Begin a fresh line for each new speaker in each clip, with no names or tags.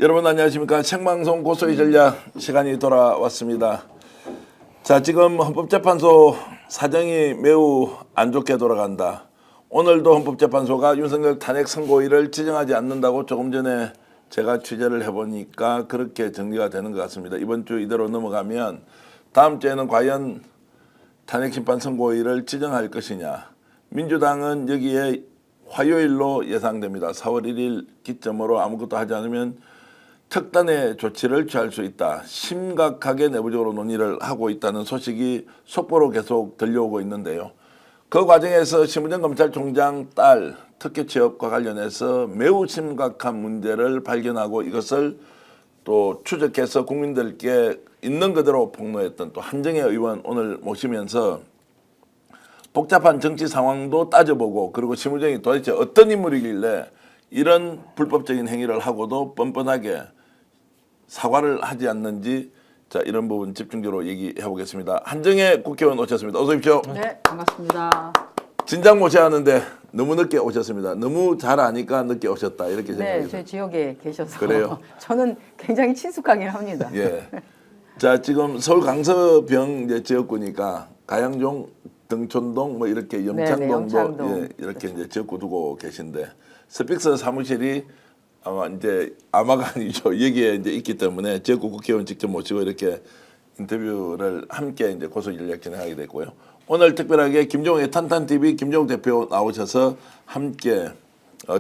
여러분 안녕하십니까. 생방송 고소의 전략 시간이 돌아왔습니다. 자, 지금 헌법재판소 사정이 매우 안 좋게 돌아간다. 오늘도 헌법재판소가 윤석열 탄핵 선고일을 지정하지 않는다고 조금 전에 제가 취재를 해보니까 그렇게 정리가 되는 것 같습니다. 이번 주 이대로 넘어가면 다음 주에는 과연 탄핵심판 선고일을 지정할 것이냐. 민주당은 여기에 화요일로 예상됩니다. 4월 1일 기점으로 아무것도 하지 않으면 특단의 조치를 취할 수 있다. 심각하게 내부적으로 논의를 하고 있다는 소식이 속보로 계속 들려오고 있는데요. 그 과정에서 심우정 검찰총장 딸 특혜 취업과 관련해서 매우 심각한 문제를 발견하고 이것을 또 추적해서 국민들께 있는 그대로 폭로했던 또 한정혜 의원 오늘 모시면서 복잡한 정치 상황도 따져보고 그리고 심우정이 도대체 어떤 인물이길래 이런 불법적인 행위를 하고도 뻔뻔하게 사과를 하지 않는지 자 이런 부분 집중적으로 얘기해 보겠습니다. 한정혜 국회의원 오셨습니다. 어서 오십시오.
네, 반갑습니다.
진작 모셔야 하는데 너무 늦게 오셨습니다. 너무 잘 아니까 늦게 오셨다 이렇게 생각해요.
네, 저희 지역에 계셔서
그래요?
저는 굉장히 친숙하긴 합니다.
예. 자 지금 서울 강서병 이제 지역구니까 가양종, 등촌동 뭐 이렇게 영창동도
영창동.
예, 이렇게 이제 지역구 두고 계신데 스픽스 사무실이 아마 이제 아마가 아니죠. 여기에 이제 있기 때문에 지역구 국회의원 직접 모시고 이렇게 인터뷰를 함께 이제 고소 전략 진행하게 됐고요. 오늘 특별하게 김종욱의 탄탄TV 김종욱 대표 나오셔서 함께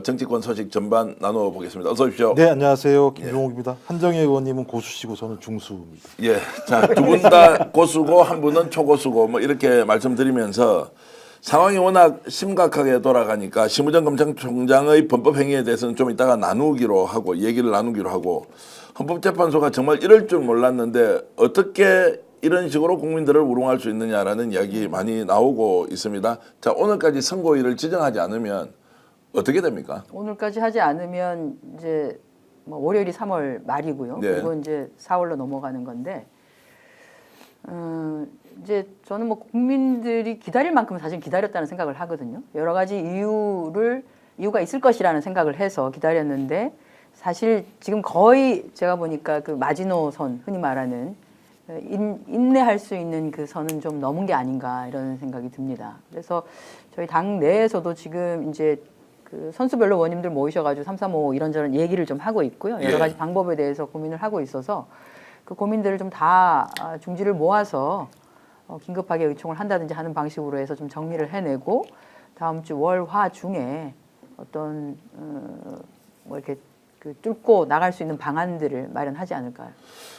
정치권 소식 전반 나누어 보겠습니다. 어서 오십시오.
네, 안녕하세요. 김종욱입니다. 한정혜 의원님은 고수시고 저는 중수입니다.
예, 자 두 분 다 고수고 한 분은 초고수고 뭐 이렇게 말씀드리면서 상황이 워낙 심각하게 돌아가니까 심우정 검찰총장의 범법 행위에 대해서는 좀 이따가 나누기로 하고 얘기를 나누기로 하고 헌법재판소가 정말 이럴 줄 몰랐는데 어떻게 이런 식으로 국민들을 우롱할 수 있느냐라는 이야기 많이 나오고 있습니다. 자 오늘까지 선고일을 지정하지 않으면 어떻게 됩니까?
오늘까지 하지 않으면 이제 뭐 월요일이 3월 말이고요.
네.
그리고 이제 4월로 넘어가는 건데 이제 저는 뭐 국민들이 기다릴 만큼 사실 기다렸다는 생각을 하거든요. 여러 가지 이유가 있을 것이라는 생각을 해서 기다렸는데 사실 지금 거의 제가 보니까 그 마지노선 흔히 말하는 인내할 수 있는 그 선은 좀 넘은 게 아닌가 이런 생각이 듭니다. 그래서 저희 당 내에서도 지금 이제 그 선수별로 의원님들 모이셔가지고 335 이런저런 얘기를 좀 하고 있고요. 여러 가지 방법에 대해서 고민을 하고 있어서 그 고민들을 좀 다 중지를 모아서 긴급하게 의총을 한다든지 하는 방식으로 해서 좀 정리를 해내고 다음 주 월, 화 중에 어떤 뭐 이렇게 그 뚫고 나갈 수 있는 방안들을 마련하지 않을까요?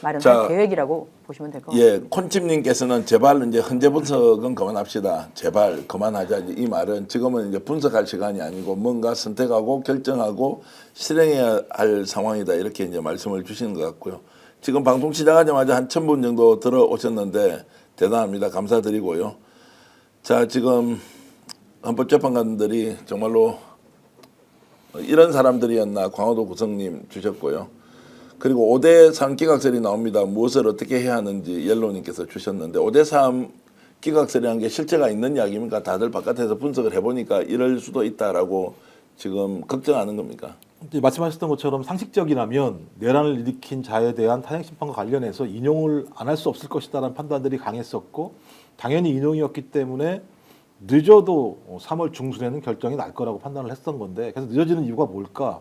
마련할 계획이라고 보시면 될 것 같아요.
예, 콘칩님께서는 제발 이제 헌재 분석은 그만합시다. 제발 그만하자. 이 말은 지금은 이제 분석할 시간이 아니고 뭔가 선택하고 결정하고 실행해야 할 상황이다. 이렇게 이제 말씀을 주시는 것 같고요. 지금 방송 시작하자마자 한 1000분 정도 들어오셨는데 대단합니다. 감사드리고요. 자, 지금 헌법재판관들이 정말로 이런 사람들이었나 광화도 구성님 주셨고요. 그리고 5대3 기각설이 나옵니다. 무엇을 어떻게 해야 하는지 옐로우님께서 주셨는데 5대3 기각설이라는 게 실체가 있는 이야기입니까? 다들 바깥에서 분석을 해보니까 이럴 수도 있다라고 지금 걱정하는 겁니까?
말씀하셨던 것처럼 상식적이라면 내란을 일으킨 자에 대한 탄핵심판과 관련해서 인용을 안 할 수 없을 것이다라는 판단들이 강했었고 당연히 인용이었기 때문에 늦어도 3월 중순에는 결정이 날 거라고 판단을 했던 건데 그래서 늦어지는 이유가 뭘까?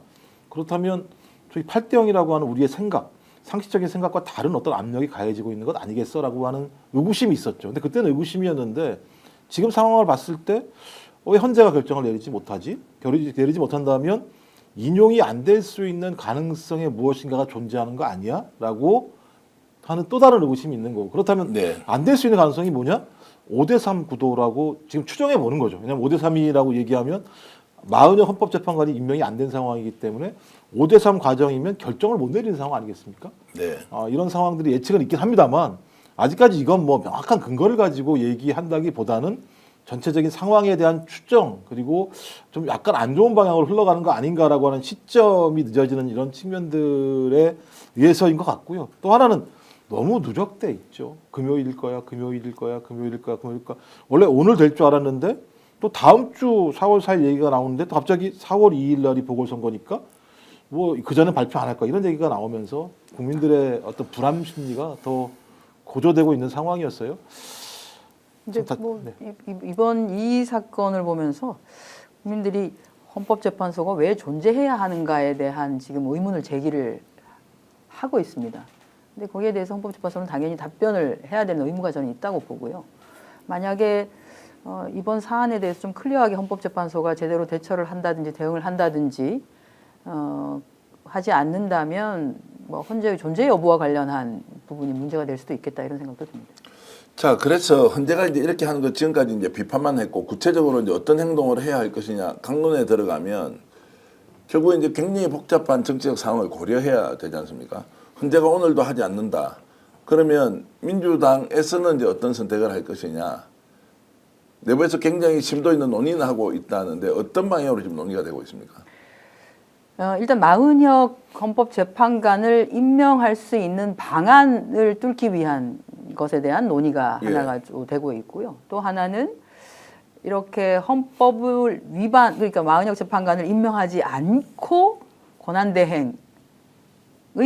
그렇다면 저희 8대 0이라고 하는 우리의 생각, 상식적인 생각과 다른 어떤 압력이 가해지고 있는 것 아니겠어라고 하는 의구심이 있었죠. 근데 그때는 의구심이었는데 지금 상황을 봤을 때 왜 헌재가 결정을 내리지 못하지? 내리지 못한다면 인용이 안 될 수 있는 가능성에 무엇인가가 존재하는 거 아니야? 라고 하는 또 다른 의구심이 있는 거고 그렇다면 안 될 수 있는 가능성이 뭐냐? 5대3 구도라고 지금 추정해 보는 거죠. 왜냐하면 5대3이라고 얘기하면 40여 헌법재판관이 임명이 안 된 상황이기 때문에 5대3 과정이면 결정을 못 내리는 상황 아니겠습니까?
네.
이런 상황들이 예측은 있긴 합니다만 아직까지 이건 뭐 명확한 근거를 가지고 얘기한다기보다는 전체적인 상황에 대한 추정 그리고 좀 약간 안 좋은 방향으로 흘러가는 거 아닌가라고 하는 시점이 늦어지는 이런 측면들에 의해서인 것 같고요. 또 하나는 너무 누적돼 있죠. 금요일일 거야. 원래 오늘 될 줄 알았는데 또 다음 주 4월 4일 얘기가 나오는데 또 갑자기 4월 2일 날이 보궐선거니까 뭐 그 전에 발표 안 할 거야 이런 얘기가 나오면서 국민들의 어떤 불안 심리가 더 고조되고 있는 상황이었어요.
이제
다-
뭐
네.
이번 이 사건을 보면서 국민들이 헌법재판소가 왜 존재해야 하는가에 대한 지금 의문을 제기를 하고 있습니다. 근데 거기에 대해서 헌법재판소는 당연히 답변을 해야 되는 의무가 저는 있다고 보고요. 만약에 이번 사안에 대해서 좀 클리어하게 헌법재판소가 제대로 대처를 한다든지 대응을 한다든지 하지 않는다면 뭐 헌재의 존재 여부와 관련한 부분이 문제가 될 수도 있겠다 이런 생각도 듭니다.
자, 그래서 헌재가 이제 이렇게 하는 것 지금까지 이제 비판만 했고 구체적으로 이제 어떤 행동을 해야 할 것이냐 강론에 들어가면 결국 이제 굉장히 복잡한 정치적 상황을 고려해야 되지 않습니까? 헌재가 오늘도 하지 않는다. 그러면 민주당에서는 이제 어떤 선택을 할 것이냐? 내부에서 굉장히 심도 있는 논의는 하고 있다는데 어떤 방향으로 지금 논의가 되고 있습니까?
일단 마은혁 헌법재판관을 임명할 수 있는 방안을 뚫기 위한 것에 대한 논의가
예.
하나가 되고 있고요. 또 하나는 이렇게 헌법을 위반, 그러니까 마은혁 재판관을 임명하지 않고 권한대행의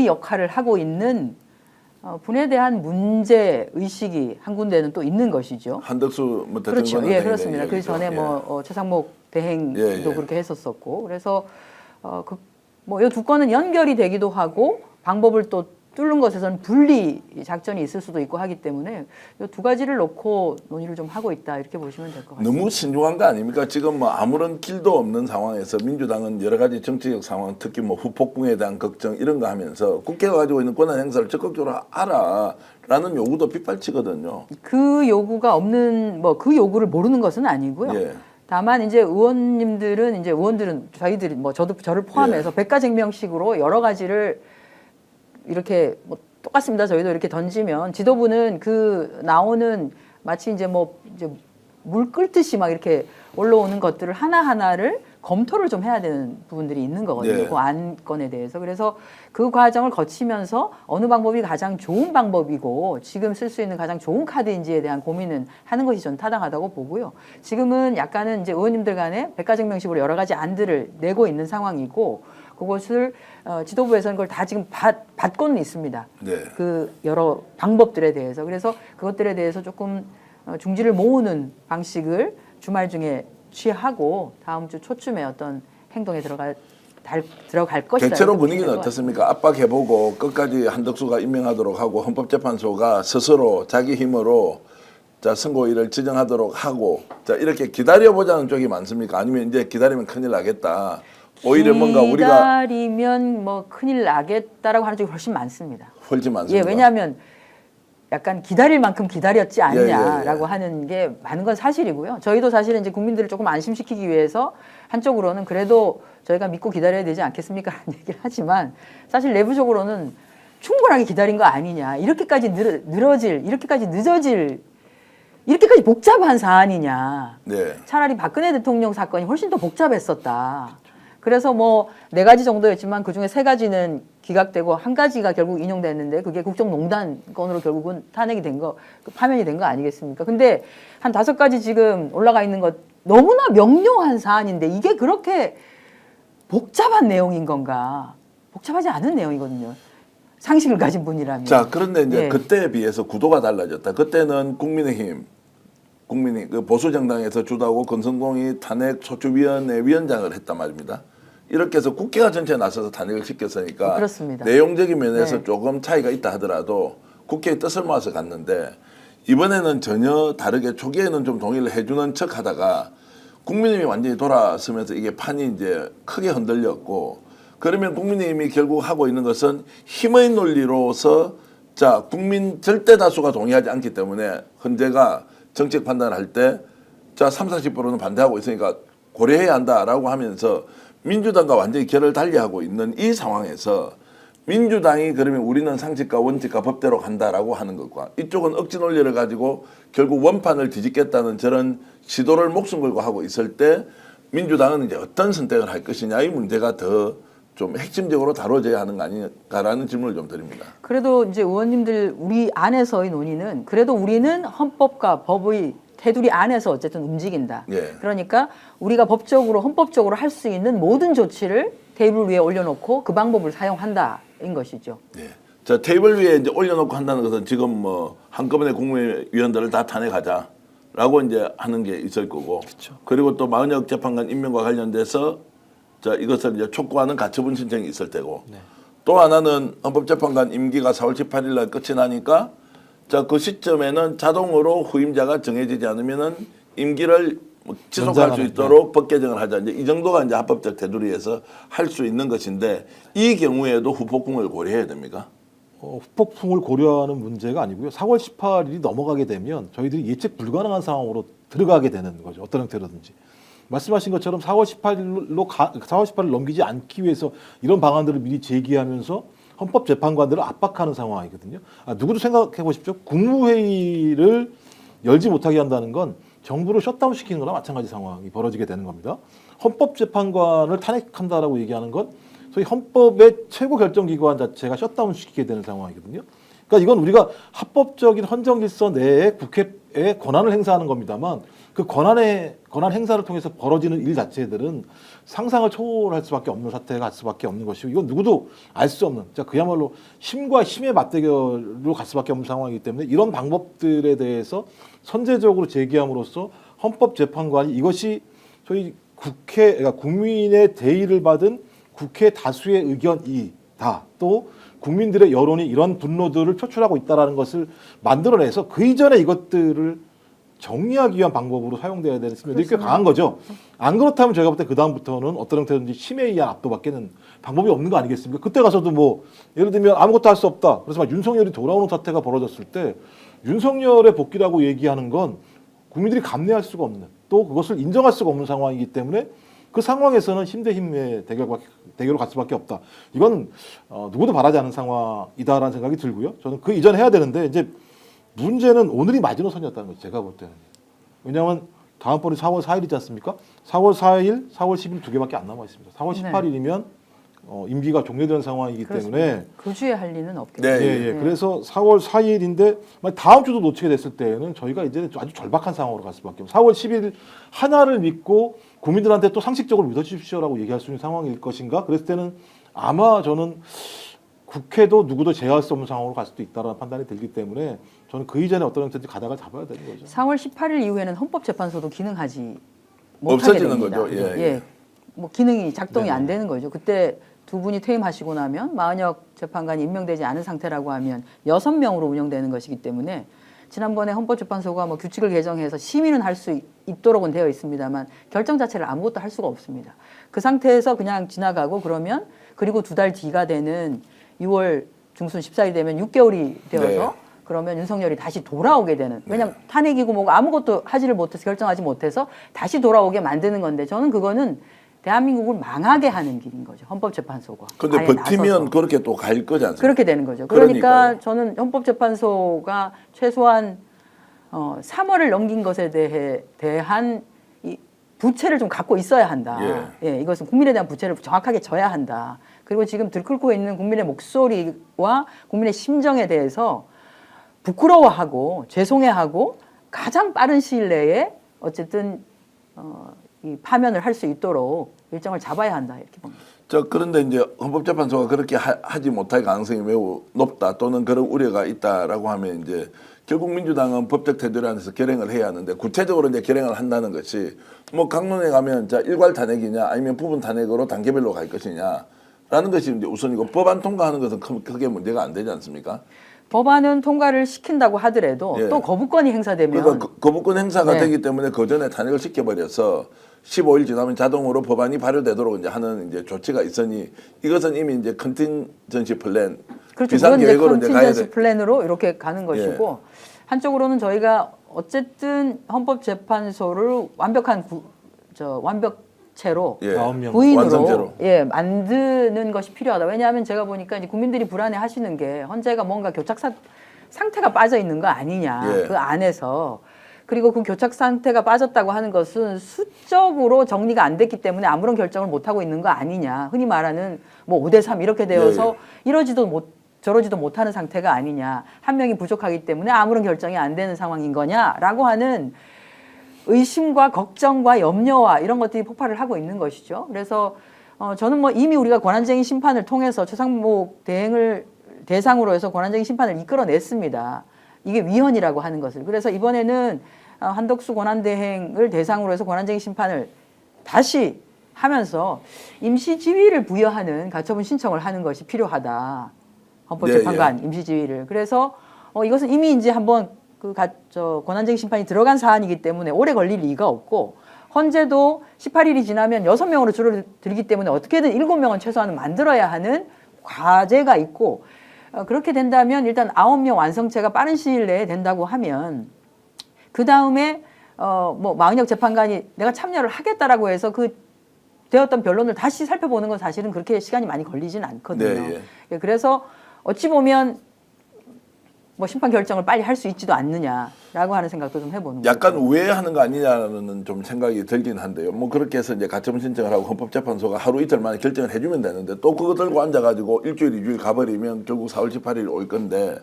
역할을 하고 있는 분에 대한 문제 의식이 한 군데는 또 있는 것이죠.
한덕수 뭐
그렇죠.
대통령
예, 그렇습니다. 그 전에
예.
뭐 최상목 대행도
예, 예.
그렇게 했었었고, 그래서 뭐 이 두 건은 연결이 되기도 하고 방법을 또 뚫는 것에서는 분리 작전이 있을 수도 있고 하기 때문에 이 두 가지를 놓고 논의를 좀 하고 있다 이렇게 보시면 될 것 같습니다.
너무 신중한 거 아닙니까? 지금 뭐 아무런 길도 없는 상황에서 민주당은 여러 가지 정치적 상황, 특히 뭐 후폭풍에 대한 걱정 이런 거 하면서 국회가 가지고 있는 권한 행사를 적극적으로 하라라는 요구도 빗발치거든요.
그 요구가 없는 뭐 그 요구를 모르는 것은 아니고요.
예.
다만 이제 의원들은 저희들이 뭐 저를 포함해서 백가쟁명식으로 여러 가지를 이렇게 뭐 똑같습니다. 저희도 이렇게 던지면 지도부는 그 나오는 마치 이제 물 끓듯이 막 이렇게 올라오는 것들을 하나하나를 검토를 좀 해야 되는 부분들이 있는 거거든요.
네.
그 안건에 대해서. 그래서 그 과정을 거치면서 어느 방법이 가장 좋은 방법이고 지금 쓸 수 있는 가장 좋은 카드인지에 대한 고민은 하는 것이 전 타당하다고 보고요. 지금은 약간은 이제 의원님들 간에 백가쟁명식으로 여러 가지 안들을 내고 있는 상황이고 그것을 지도부에서는 그걸 다 지금 받고는 있습니다.
네.
그 여러 방법들에 대해서. 그래서 그것들에 대해서 조금 중지를 모으는 방식을 주말 중에 취하고 다음 주 초쯤에 어떤 행동에 들어갈 것이다.
대체로 분위기는 어떻습니까? 압박해보고 끝까지 한덕수가 임명하도록 하고 헌법재판소가 스스로 자기 힘으로 자 선고일을 지정하도록 하고 자 이렇게 기다려보자는 쪽이 많습니까? 아니면 이제 기다리면 큰일 나겠다. 오히려 뭔가 우리가
기다리면 뭐 큰일 나겠다라고 하는 쪽이 훨씬 많습니다.
훨씬 많습니다.
예, 왜냐하면 약간 기다릴 만큼 기다렸지 않냐라고
예.
하는 게 많은 건 사실이고요. 저희도 사실은 이제 국민들을 조금 안심시키기 위해서 한쪽으로는 그래도 저희가 믿고 기다려야 되지 않겠습니까? 라는 얘기를 하지만 사실 내부적으로는 충분하게 기다린 거 아니냐. 이렇게까지 이렇게까지 늦어질, 이렇게까지 복잡한 사안이냐.
네.
차라리 박근혜 대통령 사건이 훨씬 더 복잡했었다. 그래서 뭐 4가지 정도였지만 그중에 3가지는 기각되고 1가지가 결국 인용됐는데 그게 국정농단 건으로 결국은 탄핵이 된 거, 파면이 된 거 아니겠습니까? 근데 한 5가지 지금 올라가 있는 것 너무나 명료한 사안인데 이게 그렇게 복잡한 내용인 건가? 복잡하지 않은 내용이거든요. 상식을 가진 분이라면.
자 그런데 이제
예.
그때에 비해서 구도가 달라졌다. 그때는 국민의힘 그 보수 정당에서 주도하고 권성동이 탄핵 소추위원회 위원장을 했단 말입니다. 이렇게 해서 국회가 전체에 나서서 탄핵을 시켰으니까
그렇습니다.
내용적인 면에서
네.
조금 차이가 있다 하더라도 국회의 뜻을 모아서 갔는데 이번에는 전혀 다르게 초기에는 좀 동의를 해주는 척하다가 국민의힘이 완전히 돌아서면서 이게 판이 이제 크게 흔들렸고 그러면 국민의힘이 결국 하고 있는 것은 힘의 논리로서 자 국민 절대 다수가 동의하지 않기 때문에 헌재가 정책 판단을 할 때 자 30-40%는 반대하고 있으니까 고려해야 한다라고 하면서 민주당과 완전히 결을 달리하고 있는 이 상황에서 민주당이 그러면 우리는 상식과 원칙과 법대로 간다라고 하는 것과 이쪽은 억지 논리를 가지고 결국 원판을 뒤집겠다는 저런 시도를 목숨 걸고 하고 있을 때 민주당은 이제 어떤 선택을 할 것이냐 이 문제가 더 좀 핵심적으로 다뤄져야 하는 거 아닌가라는 질문을 좀 드립니다.
그래도 이제 의원님들 우리 안에서의 논의는 그래도 우리는 헌법과 법의 테두리 안에서 어쨌든 움직인다.
예.
그러니까 우리가 헌법적으로 할 수 있는 모든 조치를 테이블 위에 올려놓고 그 방법을 사용한다인 것이죠.
네. 자, 테이블 위에 이제 올려놓고 한다는 것은 지금 뭐 한꺼번에 국무위원들을 다 탄핵하자라고 이제 하는 게 있을 거고, 그리고 또 마은혁 재판관 임명과 관련돼서 자 이것을 이제 촉구하는 가처분 신청이 있을 테고, 또 하나는 헌법재판관 임기가 4월 18일 날 끝이 나니까 자 그 시점에는 자동으로 후임자가 정해지지 않으면은 임기를 뭐 지속할 수 있도록 법 개정을 하자. 이제 이 정도가 이제 합법적 테두리에서 할 수 있는 것인데 이 경우에도 후폭풍을 고려해야 됩니까?
후폭풍을 고려하는 문제가 아니고요. 4월 18일이 넘어가게 되면 저희들이 예측 불가능한 상황으로 들어가게 되는 거죠. 어떤 형태로든지. 말씀하신 것처럼 4월 18일 넘기지 않기 위해서 이런 방안들을 미리 제기하면서 헌법재판관들을 압박하는 상황이거든요. 누구도 생각해 보십시오. 국무회의를 열지 못하게 한다는 건 정부를 셧다운 시키는 거나 마찬가지 상황이 벌어지게 되는 겁니다. 헌법재판관을 탄핵한다라고 얘기하는 건 소위 헌법의 최고 결정기관 자체가 셧다운 시키게 되는 상황이거든요. 그러니까 이건 우리가 합법적인 헌정질서 내에 국회에 권한을 행사하는 겁니다만 그 권한 행사를 통해서 벌어지는 일 자체들은 상상을 초월할 수밖에 없는 사태가 갈 수밖에 없는 것이고 이건 누구도 알 수 없는 그야말로 힘과 힘의 맞대결로 갈 수밖에 없는 상황이기 때문에 이런 방법들에 대해서 선제적으로 제기함으로써 헌법재판관이 이것이 소위 그러니까 국민의 대의를 받은 국회 다수의 의견이다. 또 국민들의 여론이 이런 분노들을 표출하고 있다는 것을 만들어내서 그 이전에 이것들을 정리하기 위한 방법으로 사용돼야 되는 측면이 꽤 강한 거죠. 안 그렇다면 제가 볼 때 그다음부터는 어떤 형태든지 심에 의한 압도밖에는 방법이 없는 거 아니겠습니까? 그때 가서도 뭐 예를 들면 아무것도 할 수 없다. 그래서 막 윤석열이 돌아오는 사태가 벌어졌을 때 윤석열의 복귀라고 얘기하는 건 국민들이 감내할 수가 없는 또 그것을 인정할 수가 없는 상황이기 때문에 그 상황에서는 힘 대 힘의 대결로 갈 수밖에 없다. 이건 누구도 바라지 않는 상황이다라는 생각이 들고요. 저는 그 이전 해야 되는데 이제 문제는 오늘이 마지노선이었다는 거죠. 제가 볼 때는. 왜냐하면 다음번이 4월 4일이지 않습니까? 4월 4일, 4월 10일 두 개밖에 안 남아 있습니다. 4월 18일이면 임기가 종료되는 상황이기
그렇습니다.
때문에
그 주에 할 리는 없겠죠.
네.
그래서 4월 4일인데 다음 주도 놓치게 됐을 때는 저희가 이제 아주 절박한 상황으로 갈 수밖에 없어요. 4월 10일 하나를 믿고 국민들한테 또 상식적으로 믿어주십시오라고 얘기할 수 있는 상황일 것인가? 그랬을 때는 아마 저는 국회도 누구도 제어할 수 없는 상황으로 갈 수도 있다는 판단이 들기 때문에 저는 그 이전에 어떤 형태든지 가닥을 잡아야 되는 거죠.
4월 18일 이후에는 헌법재판소도 기능하지 못하게
없어지는
됩니다.
거죠. 예.
뭐 기능이 작동이 안 되는 거죠. 그때 두 분이 퇴임하시고 나면 마은혁 재판관이 임명되지 않은 상태라고 하면 6명으로 운영되는 것이기 때문에 지난번에 헌법재판소가 뭐 규칙을 개정해서 심의는 할 수 있도록은 되어 있습니다만 결정 자체를 아무것도 할 수가 없습니다. 그 상태에서 그냥 지나가고 그러면 그리고 두 달 뒤가 되는 6월 중순 14일 되면 6개월이 되어서 그러면 윤석열이 다시 돌아오게 되는 왜냐하면 탄핵이고 뭐고 아무것도 하지를 못해서 결정하지 못해서 다시 돌아오게 만드는 건데 저는 그거는 대한민국을 망하게 하는 길인 거죠. 헌법재판소가.
근데
아예
버티면
나서서.
그렇게 또 갈 거지 않습니까?
그렇게 되는 거죠. 그러니까
그러니까요.
저는 헌법재판소가 최소한 3월을 넘긴 것에 대한 이 부채를 좀 갖고 있어야 한다. 예, 이것은 국민에 대한 부채를 정확하게 져야 한다. 그리고 지금 들끓고 있는 국민의 목소리와 국민의 심정에 대해서 부끄러워하고 죄송해하고 가장 빠른 시일 내에 어쨌든 이 파면을 할 수 있도록 일정을 잡아야 한다 이렇게 봅니다.
그런데 이제 헌법재판소가 그렇게 하지 못할 가능성이 매우 높다 또는 그런 우려가 있다라고 하면 이제 결국 민주당은 법적 테두리 안에서 결행을 해야 하는데 구체적으로 이제 결행을 한다는 것이 뭐 강론에 가면 자 일괄 탄핵이냐 아니면 부분 탄핵으로 단계별로 갈 것이냐라는 것이 이제 우선이고 법안 통과하는 것은 크게 문제가 안 되지 않습니까?
법안은 통과를 시킨다고 하더라도 또 거부권이 행사되면
그러니까 거부권 행사가 되기 때문에 그 전에 탄핵을 시켜버려서 15일 지나면 자동으로 법안이 발효되도록 이제 하는 이제 조치가 있으니 이것은 이미 이제 컨틴전시 플랜
그렇죠.
비상 계획으로 이제 가야
컨틴전시 플랜으로 이렇게 가는 것이고 한쪽으로는 저희가 어쨌든 헌법재판소를 완벽체로 부인으로
완성체로.
만드는 것이 필요하다. 왜냐하면 제가 보니까 이제 국민들이 불안해하시는 게 헌재가 뭔가 교착 상태가 빠져 있는 거 아니냐 그 안에서. 그리고 그 교착 상태가 빠졌다고 하는 것은 수적으로 정리가 안 됐기 때문에 아무런 결정을 못 하고 있는 거 아니냐. 흔히 말하는 뭐 5대3 이렇게 되어서 저러지도 못하는 상태가 아니냐. 한 명이 부족하기 때문에 아무런 결정이 안 되는 상황인 거냐라고 하는 의심과 걱정과 염려와 이런 것들이 폭발을 하고 있는 것이죠. 그래서 저는 뭐 이미 우리가 권한쟁의 심판을 통해서 최상목 대행을 대상으로 해서 권한쟁의 심판을 이끌어냈습니다. 이게 위헌이라고 하는 것을. 그래서 이번에는 한덕수 권한대행을 대상으로 해서 권한쟁의 심판을 다시 하면서 임시지위를 부여하는 가처분 신청을 하는 것이 필요하다. 헌법재판관 임시지위를. 그래서 이것은 이미 이제 한번 권한쟁의 심판이 들어간 사안이기 때문에 오래 걸릴 리가 없고, 헌재도 18일이 지나면 6명으로 줄어들기 때문에 어떻게든 7명은 최소한 만들어야 하는 과제가 있고, 그렇게 된다면 일단 9명 완성체가 빠른 시일 내에 된다고 하면 그 다음에 뭐 마은혁 재판관이 내가 참여를 하겠다라고 해서 그 되었던 변론을 다시 살펴보는 건 사실은 그렇게 시간이 많이 걸리지는 않거든요.
네,
예, 그래서 어찌 보면 뭐 심판 결정을 빨리 할 수 있지도 않느냐라고 하는 생각도 좀 해보는 거죠.
약간 우회하는 거 아니냐는 좀 생각이 들긴 한데요. 뭐 그렇게 해서 이제 가처분 신청을 하고 헌법재판소가 하루 이틀 만에 결정을 해주면 되는데 또 그거 들고 앉아가지고 일주일, 2주일 가버리면 결국 4월 18일 올 건데,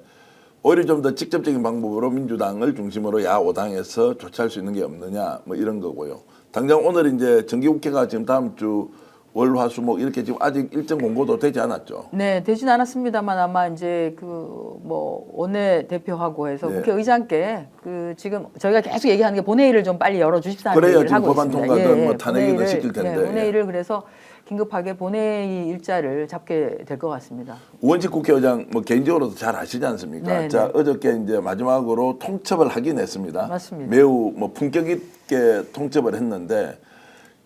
오히려 좀 더 직접적인 방법으로 민주당을 중심으로 야 5당에서 조치할 수 있는 게 없느냐 뭐 이런 거고요. 당장 오늘 이제 정기국회가 지금 다음 주 월, 화, 수, 목 이렇게 지금 아직 일정 공고도 되지 않았죠.
네, 되진 않았습니다만 아마 이제 뭐 원내 대표하고 해서
네.
국회의장께 지금 저희가 계속 얘기하는 게 본회의를 좀 빨리 열어 주십사는
그래야
얘기를
지금
하고
법안
있습니다.
통과든 뭐 탄핵이든
본회의를,
시킬 텐데.
본회의를 그래서 긴급하게 본회의 일자를 잡게 될 것 같습니다.
우원식 국회의장 뭐 개인적으로도 잘 아시지 않습니까?
네,
자,
네.
어저께 이제 마지막으로 통첩을 하긴 했습니다.
맞습니다.
매우 뭐 품격 있게 통첩을 했는데,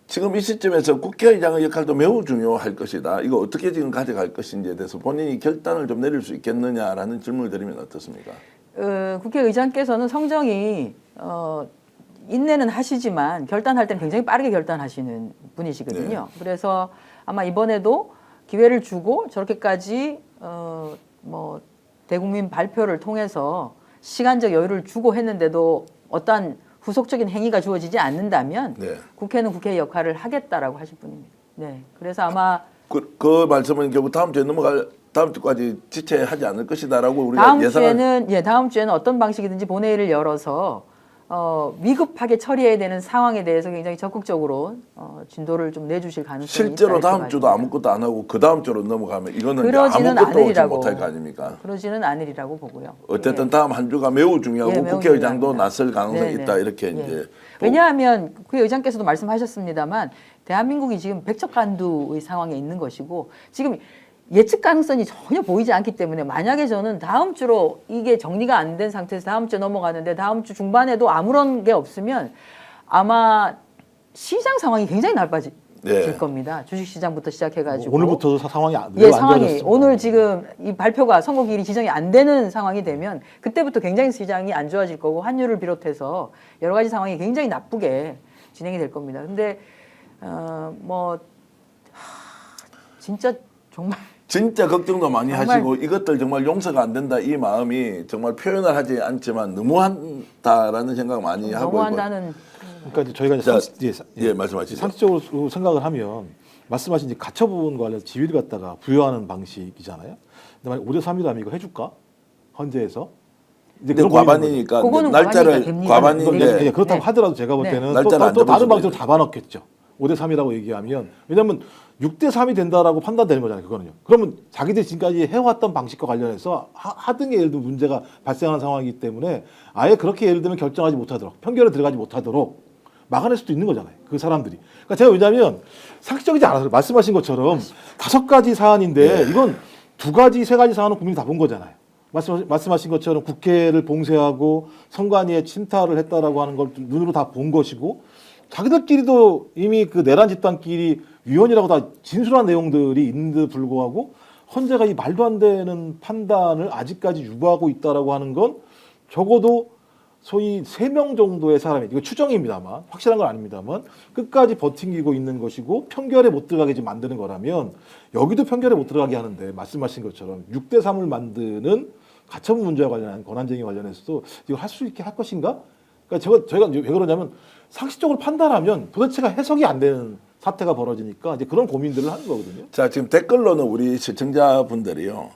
지금 이 시점에서 국회의장의 역할도 매우 중요할 것이다. 이거 어떻게 지금 가져갈 것인지에 대해서 본인이 결단을 좀 내릴 수 있겠느냐라는 질문을 드리면 어떻습니까?
국회의장께서는 성정이 인내는 하시지만 결단할 때는 굉장히 빠르게 결단하시는 분이시거든요. 그래서 아마 이번에도 기회를 주고 저렇게까지 뭐 대국민 발표를 통해서 시간적 여유를 주고 했는데도 어떠한 후속적인 행위가 주어지지 않는다면
네.
국회는 국회의 역할을 하겠다라고 하실 분입니다. 네, 그래서 아마
그 말씀은 결국 다음 주까지 지체하지 않을 것이다라고 우리가 예상을.
다음 주에는 어떤 방식이든지 본회의를 열어서 위급하게 처리해야 되는 상황에 대해서 굉장히 적극적으로 진도를 좀 내주실 가능성이
실제로
있다
다음 주도 아무것도 안 하고 그 다음 주로 넘어가면 이거는 이제
그러지는
아무것도 오지
않으리라고.
못할 거 아닙니까?
그러지는 않으리라고 보고요.
어쨌든 다음 한 주가 매우 중요하고
매우
국회의장도
중요합니다.
나설 가능성이
네, 네.
있다 이렇게
예.
이제.
왜냐하면 국회의장께서도 말씀하셨습니다만 대한민국이 지금 백척간두의 상황에 있는 것이고 지금 예측 가능성이 전혀 보이지 않기 때문에 만약에 저는 다음 주로 이게 정리가 안 된 상태에서 다음 주에 넘어가는데 다음 주 중반에도 아무런 게 없으면 아마 시장 상황이 굉장히 나빠질 겁니다. 주식시장부터 시작해가지고
오늘부터도 상황이
예, 상황이 오늘 지금 이 발표가 선고기일이 지정이 안 되는 상황이 되면 그때부터 굉장히 시장이 안 좋아질 거고 환율을 비롯해서 여러 가지 상황이 굉장히 나쁘게 진행이 될 겁니다. 근데 진짜 정말
진짜 걱정도 많이
정말
하시고 이것들 정말 용서가 안 된다 이 마음이 정말 표현을 하지 않지만 너무한다라는 생각 많이 하고 있고.
너무한다는
그러니까 이제 저희가 이제
말씀하시죠.
상식적으로 생각을 하면 말씀하신 이제 가처분 관련 지위를 갖다가 부여하는 방식이잖아요. 근데 만약 5대 3이라면 이거 해줄까? 헌재에서? 이제
근데 과반이니까
그거는
날짜를 과반인데
그렇다고 하더라도 제가 볼 때는
날짜를 안
또 다른
잡을
방식으로
수도
잡아넣겠죠. 5대 3이라고 얘기하면 왜냐하면 6대 3이 된다라고 판단되는 거잖아요. 그거는요. 그러면 자기들이 지금까지 해왔던 방식과 관련해서 하등의 예를 들면 문제가 발생하는 상황이기 때문에 아예 그렇게 예를 들면 결정하지 못하도록 편결에 들어가지 못하도록 막아낼 수도 있는 거잖아요. 그 사람들이. 그러니까 제가 왜냐하면 상식적이지 않아서 말씀하신 것처럼 5가지 사안인데 이건 2가지, 3가지 사안은 국민이 다 본 거잖아요. 말씀하신 것처럼 국회를 봉쇄하고 선관위에 침탈을 했다라고 하는 걸 눈으로 다 본 것이고 자기들끼리도 이미 그 내란 집단끼리 위헌이라고 다 진술한 내용들이 있는데도 불구하고 헌재가 이 말도 안 되는 판단을 아직까지 유보하고 있다라고 하는 건 적어도 소위 3명 정도의 사람이 이거 추정입니다만 확실한 건 아닙니다만 끝까지 버티고 있는 것이고 편결에 못 들어가게 지금 만드는 거라면 여기도 편결에 못 들어가게 하는데 말씀하신 것처럼 6대 3을 만드는 가처분 문제와 관련한 권한쟁의 관련해서도 이걸 할 수 있게 할 것인가? 그러니까 저희가 왜 그러냐면 상식적으로 판단하면 도대체가 해석이 안 되는 사태가 벌어지니까 이제 그런 고민들을 하는 거거든요.
자, 지금 댓글로는 우리 시청자분들이요.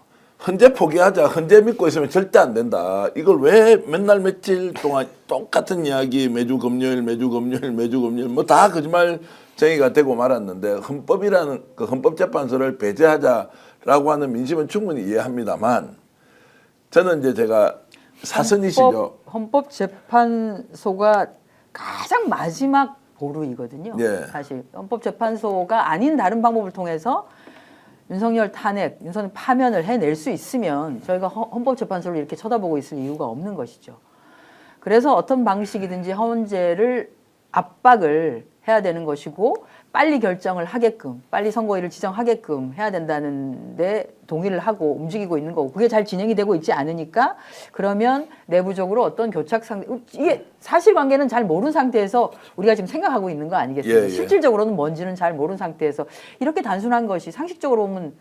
헌재 포기하자. 헌재 믿고 있으면 절대 안 된다. 이걸 왜 맨날 며칠 동안 똑같은 이야기 매주 금요일 뭐 다 거짓말쟁이가 되고 말았는데 헌법이라는 그 헌법재판소를 배제하자라고 하는 민심은 충분히 이해합니다만 저는 이제 제가 사선이시죠.
헌법재판소가 가장 마지막 보루이거든요.
예.
사실 헌법재판소가 아닌 다른 방법을 통해서 윤석열 탄핵, 윤석열 파면을 해낼 수 있으면 저희가 헌법재판소를 이렇게 쳐다보고 있을 이유가 없는 것이죠. 그래서 어떤 방식이든지 헌재를 압박을 해야 되는 것이고 빨리 결정을 하게끔, 빨리 선고일을 지정하게끔 해야 된다는데 동의를 하고 움직이고 있는 거고 그게 잘 진행이 되고 있지 않으니까 그러면 내부적으로 어떤 교착 상태, 이게 사실관계는 잘 모르는 상태에서 우리가 지금 생각하고 있는 거 아니겠습니까?
예, 예.
실질적으로는 뭔지는 잘 모르는 상태에서 이렇게 단순한 것이 상식적으로 보면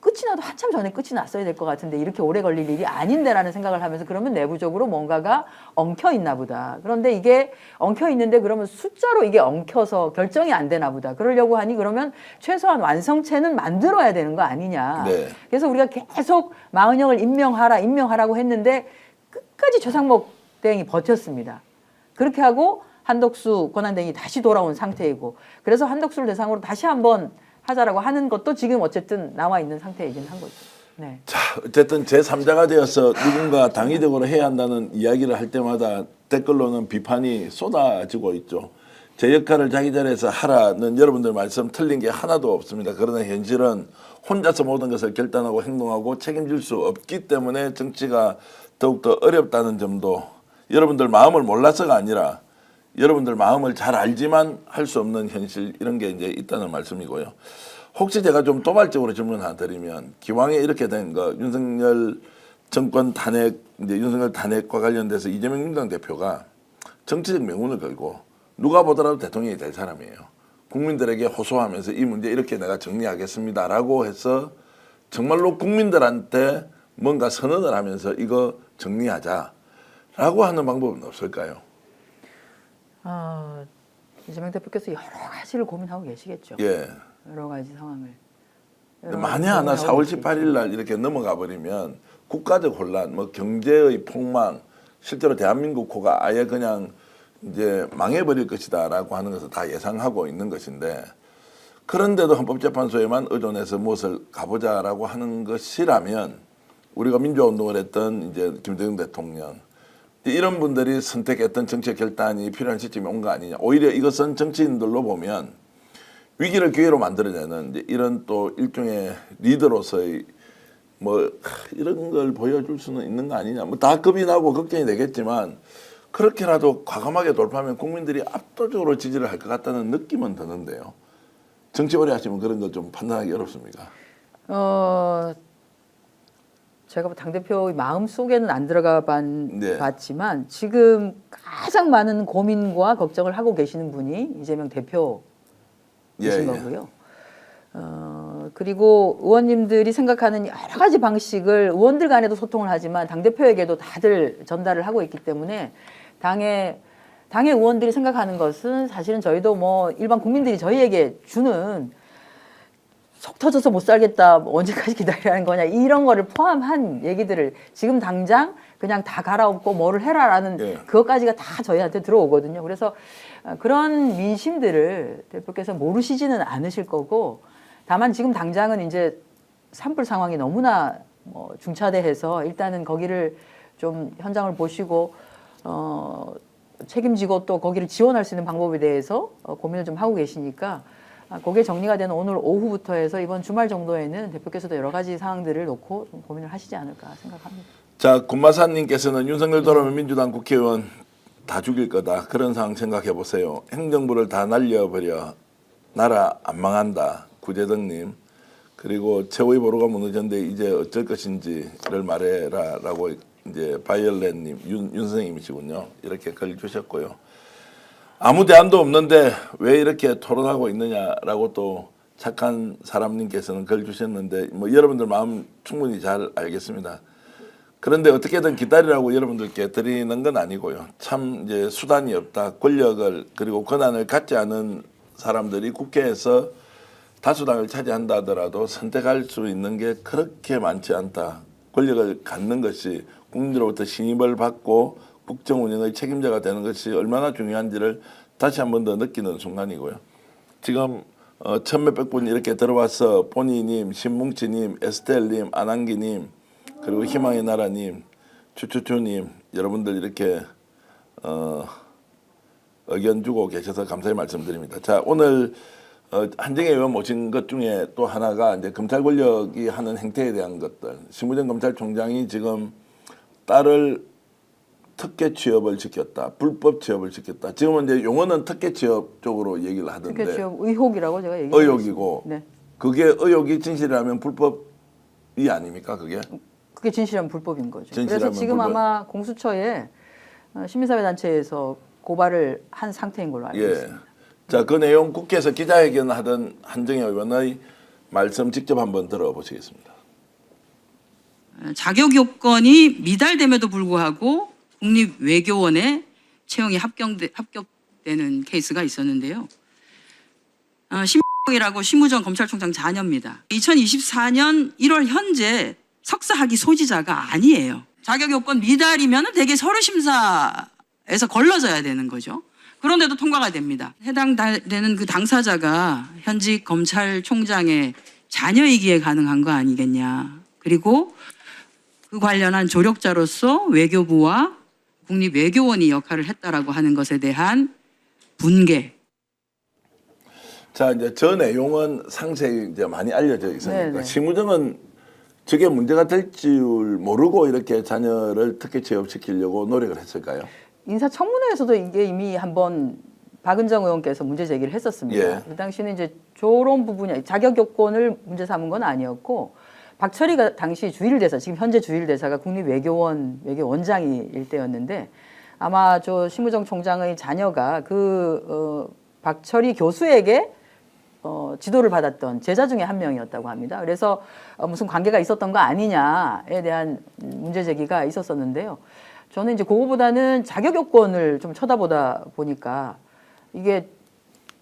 끝이 나도 한참 전에 끝이 났어야 될 것 같은데 이렇게 오래 걸릴 일이 아닌데라는 생각을 하면서 그러면 내부적으로 뭔가가 엉켜 있나 보다. 그런데 이게 엉켜 있는데 그러면 숫자로 이게 엉켜서 결정이 안 되나 보다. 그러려고 하니 그러면 최소한 완성체는 만들어야 되는 거 아니냐.
네.
그래서 우리가 계속 마은영을 임명하라고 했는데 끝까지 최상목 대행이 버텼습니다. 그렇게 하고 한덕수 권한대행이 다시 돌아온 상태이고 그래서 한덕수를 대상으로 다시 한번 하자라고 하는 것도 지금 어쨌든 나와 있는 상태이긴 한 거죠. 네.
자, 어쨌든 제3자가 되어서 누군가 당위적으로 해야 한다는 이야기를 할 때마다 댓글로는 비판이 쏟아지고 있죠. 제 역할을 자기 자리에서 하라는 여러분들 말씀 틀린 게 하나도 없습니다. 그러나 현실은 혼자서 모든 것을 결단하고 행동하고 책임질 수 없기 때문에 정치가 더욱더 어렵다는 점도 여러분들 마음을 몰라서가 아니라 여러분들 마음을 잘 알지만 할 수 없는 현실 이런 게 이제 있다는 말씀이고요. 혹시 제가 좀 도발적으로 질문 하나 드리면 기왕에 이렇게 된 거 윤석열 정권 탄핵 이제 윤석열 탄핵과 관련돼서 이재명 민주당 대표가 정치적 명운을 걸고 누가 보더라도 대통령이 될 사람이에요. 국민들에게 호소하면서 이 문제 이렇게 내가 정리하겠습니다라고 해서 정말로 국민들한테 뭔가 선언을 하면서 이거 정리하자라고 하는 방법은 없을까요?
이재명 대표께서 여러 가지를 고민하고 계시겠죠.
예.
여러 가지 상황을.
만에 하나 4월 18일 날 이렇게 넘어가 버리면 국가적 혼란, 뭐 경제의 폭망, 실제로 대한민국 코가 아예 그냥 이제 망해버릴 것이다라고 하는 것을 다 예상하고 있는 것인데 그런데도 헌법재판소에만 의존해서 무엇을 가보자라고 하는 것이라면 우리가 민주화운동을 했던 이제 김대중 대통령 이런 분들이 선택했던 정책 결단이 필요한 시점이 온 거 아니냐. 오히려 이것은 정치인들로 보면 위기를 기회로 만들어내는 이제 이런 또 일종의 리더로서의 뭐 이런 걸 보여줄 수는 있는 거 아니냐. 뭐 다 겁이 나고 걱정이 되겠지만 그렇게라도 과감하게 돌파하면 국민들이 압도적으로 지지를 할 것 같다는 느낌은 드는데요. 정치 오래 하시면 그런 걸 좀 판단하기 어렵습니까?
제가 당대표의 마음속에는 안 들어가
네.
봤지만 지금 가장 많은 고민과 걱정을 하고 계시는 분이 이재명 대표이신
예,
거고요. 그리고 의원님들이 생각하는 여러 가지 방식을 의원들 간에도 소통을 하지만 당대표에게도 다들 전달을 하고 있기 때문에 당의 의원들이 생각하는 것은 사실은 저희도 뭐 일반 국민들이 저희에게 주는 속 터져서 못 살겠다, 언제까지 기다리라는 거냐 이런 거를 포함한 얘기들을 지금 당장 그냥 다 갈아엎고 뭐를 해라라는
예.
그것까지가 다 저희한테 들어오거든요. 그래서 그런 민심들을 대표께서 모르시지는 않으실 거고 다만 지금 당장은 이제 산불 상황이 너무나 중차대해서 일단은 거기를 좀 현장을 보시고 책임지고 또 거기를 지원할 수 있는 방법에 대해서 고민을 좀 하고 계시니까 그게 정리가 되는 오늘 오후부터 해서 이번 주말 정도에는 대표께서도 여러 가지 사항들을 놓고 좀 고민을 하시지 않을까 생각합니다.
자, 군마사님께서는 윤석열 돌아오면 민주당 국회의원 다 죽일 거다. 그런 상황 생각해 보세요. 행정부를 다 날려버려. 나라 안 망한다. 구재덕님. 그리고 최후의 보루가 무너졌는데 이제 어쩔 것인지를 말해라라고 이제 바이올렛님, 윤 선생님이시군요. 이렇게 글 주셨고요. 아무 대안도 없는데 왜 이렇게 토론하고 있느냐라고 또 착한 사람님께서는 글 주셨는데 뭐 여러분들 마음 충분히 잘 알겠습니다. 그런데 어떻게든 기다리라고 여러분들께 드리는 건 아니고요. 참 이제 수단이 없다. 권력을 그리고 권한을 갖지 않은 사람들이 국회에서 다수당을 차지한다 하더라도 선택할 수 있는 게 그렇게 많지 않다. 권력을 갖는 것이 국민으로부터 신임을 받고 국정 운영의 책임자가 되는 것이 얼마나 중요한지를 다시 한 번 더 느끼는 순간이고요. 지금 천몇백 분이 이렇게 들어와서 보니님, 신뭉치님, 에스텔님, 안한기님, 그리고 희망의 나라님, 추추추님 여러분들 이렇게 의견 주고 계셔서 감사히 말씀드립니다. 자, 오늘 한정혜 의원 모신 것 중에 또 하나가 이제 검찰 권력이 하는 행태에 대한 것들. 심우정 검찰총장이 지금 딸을 특혜 취업을 시켰다, 불법 취업을 시켰다. 지금은 이제 용어는 특혜 취업 쪽으로 얘기를 하던데.
특혜 취업 의혹이라고 제가 얘기했어요.
의혹이고.
네.
그게 의혹이 진실이라면 불법이 아닙니까, 그게?
그게 진실한 불법인 거죠. 그래서
진실하면
지금
불법.
아마 공수처에 시민사회단체에서 고발을 한 상태인 걸로 알고
예.
있습니다.
자, 그 내용 국회에서 기자회견 하던 한정혜 의원의 말씀 직접 한번 들어보시겠습니다.
자격 요건이 미달됨에도 불구하고 국립외교원에 채용이 합격되는 케이스가 있었는데요. 심이라고 심우정 검찰총장 자녀입니다. 2024년 1월 현재 석사학위 소지자가 아니에요. 자격 요건 미달이면 대개 서류 심사에서 걸러져야 되는 거죠. 그런데도 통과가 됩니다. 해당되는 그 당사자가 현직 검찰총장의 자녀이기에 가능한 거 아니겠냐. 그리고 그 관련한 조력자로서 외교부와 국립외교원이 역할을 했다라고 하는 것에 대한 분개.
자, 이제 저 내용은 상세히 이제 많이 알려져 있으니까
네네.
심우정은 저게 문제가 될 줄 모르고 이렇게 자녀를 특혜 취업시키려고 노력을 했을까요?
인사청문회에서도 이게 이미 한번 박은정 의원께서 문제 제기를 했었습니다.
예.
그 당시는 이제 저런 부분이 자격 요건을 문제 삼은 건 아니었고 박철희가 당시 주일대사, 지금 현재 주일대사가 국립외교원 외교원장일 때였는데 아마 저 심우정 총장의 자녀가 박철희 교수에게 지도를 받았던 제자 중에 한 명이었다고 합니다. 그래서 무슨 관계가 있었던 거 아니냐에 대한 문제 제기가 있었었는데요. 저는 이제 그거보다는 자격 요건을 좀 쳐다보다 보니까 이게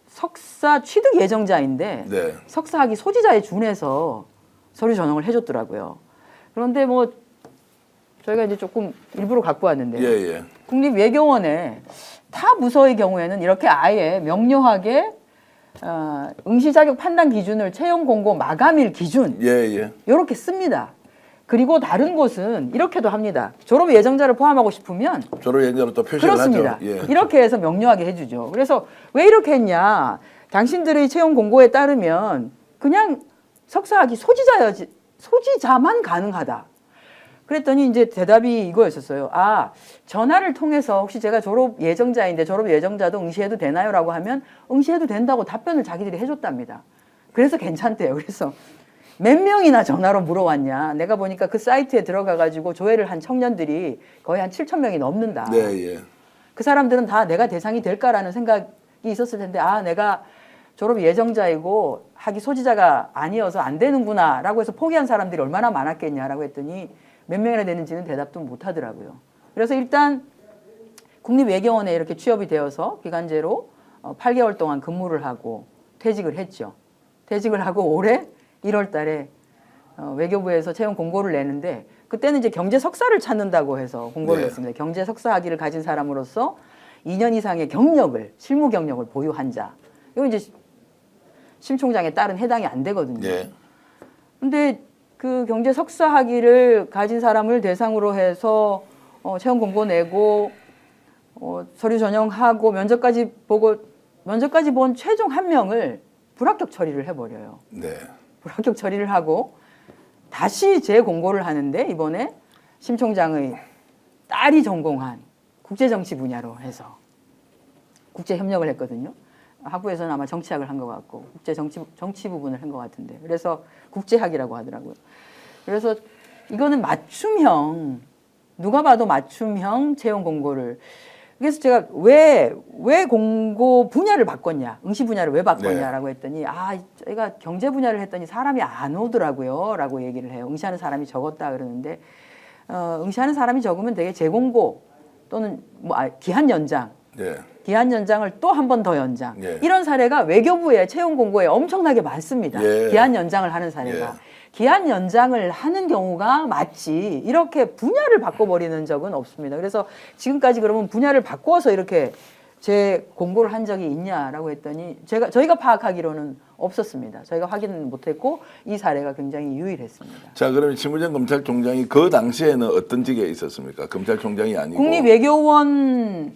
석사 취득 예정자인데
네.
석사학위 소지자에 준해서 서류 전형을 해줬더라고요. 그런데 뭐 저희가 이제 조금 일부러 갖고 왔는데
예.
국립외교원에 타 부서의 경우에는 이렇게 아예 명료하게 응시 자격 판단 기준을 채용 공고 마감일 기준
예.
이렇게 씁니다. 그리고 다른 곳은 이렇게도 합니다. 졸업 예정자를 포함하고 싶으면
졸업 예정자로 또 표시를
그렇습니다.
하죠. 예.
이렇게 해서 명료하게 해주죠. 그래서 왜 이렇게 했냐? 당신들의 채용 공고에 따르면 그냥 석사학위 소지자만 가능하다. 그랬더니 이제 대답이 이거였었어요. 전화를 통해서 혹시 제가 졸업 예정자인데 졸업 예정자도 응시해도 되나요?라고 하면 응시해도 된다고 답변을 자기들이 해줬답니다. 그래서 괜찮대요. 그래서 몇 명이나 전화로 물어왔냐. 내가 보니까 그 사이트에 들어가가지고 조회를 한 청년들이 거의 한 7,000명이 넘는다.
네, 예.
그 사람들은 다 내가 대상이 될까라는 생각이 있었을 텐데 내가 졸업 예정자이고 학위 소지자가 아니어서 안 되는구나라고 해서 포기한 사람들이 얼마나 많았겠냐라고 했더니 몇 명이나 되는지는 대답도 못 하더라고요. 그래서 일단 국립외교원에 이렇게 취업이 되어서 기간제로 8개월 동안 근무를 하고 퇴직을 했죠. 퇴직을 하고 올해 1월 달에 외교부에서 채용 공고를 내는데 그때는 이제 경제 석사를 찾는다고 해서 공고를
네.
냈습니다. 경제 석사 학위를 가진 사람으로서 2년 이상의 경력을, 실무 경력을 보유한 자. 이거 이제 심 총장에 따른 해당이 안 되거든요.
네.
근데 그 경제 석사 학위를 가진 사람을 대상으로 해서 채용 공고 내고 서류 전형하고 면접까지 본 최종 한 명을 불합격 처리를 해버려요.
네.
불합격 처리를 하고 다시 재공고를 하는데 이번에 심 총장의 딸이 전공한 국제정치 분야로 해서 국제협력을 했거든요. 학부에서는 아마 정치학을 한 것 같고 정치 부분을 한 것 같은데 그래서 국제학이라고 하더라고요. 그래서 이거는 맞춤형 누가 봐도 맞춤형 채용 공고를 그래서 제가 왜 공고 분야를 바꿨냐 응시 분야를 왜 바꿨냐라고 했더니 저희가 경제 분야를 했더니 사람이 안 오더라고요라고 얘기를 해요. 응시하는 사람이 적었다 그러는데 응시하는 사람이 적으면 되게 재공고 또는 기한 연장
네.
기한 연장을 또 한 번 더 연장.
예.
이런 사례가 외교부의 채용 공고에 엄청나게 많습니다.
예.
기한 연장을 하는 사례가. 기한 연장을 하는 경우가 맞지 이렇게 분야를 바꿔버리는 적은 없습니다. 그래서 지금까지 그러면 분야를 바꿔서 이렇게 제 공고를 한 적이 있냐라고 했더니 저희가 파악하기로는 없었습니다. 저희가 확인 못했고 이 사례가 굉장히 유일했습니다.
자, 그러면 심우정 검찰총장이 그 당시에는 어떤 직에 있었습니까? 검찰총장이 아니고.
국립외교원에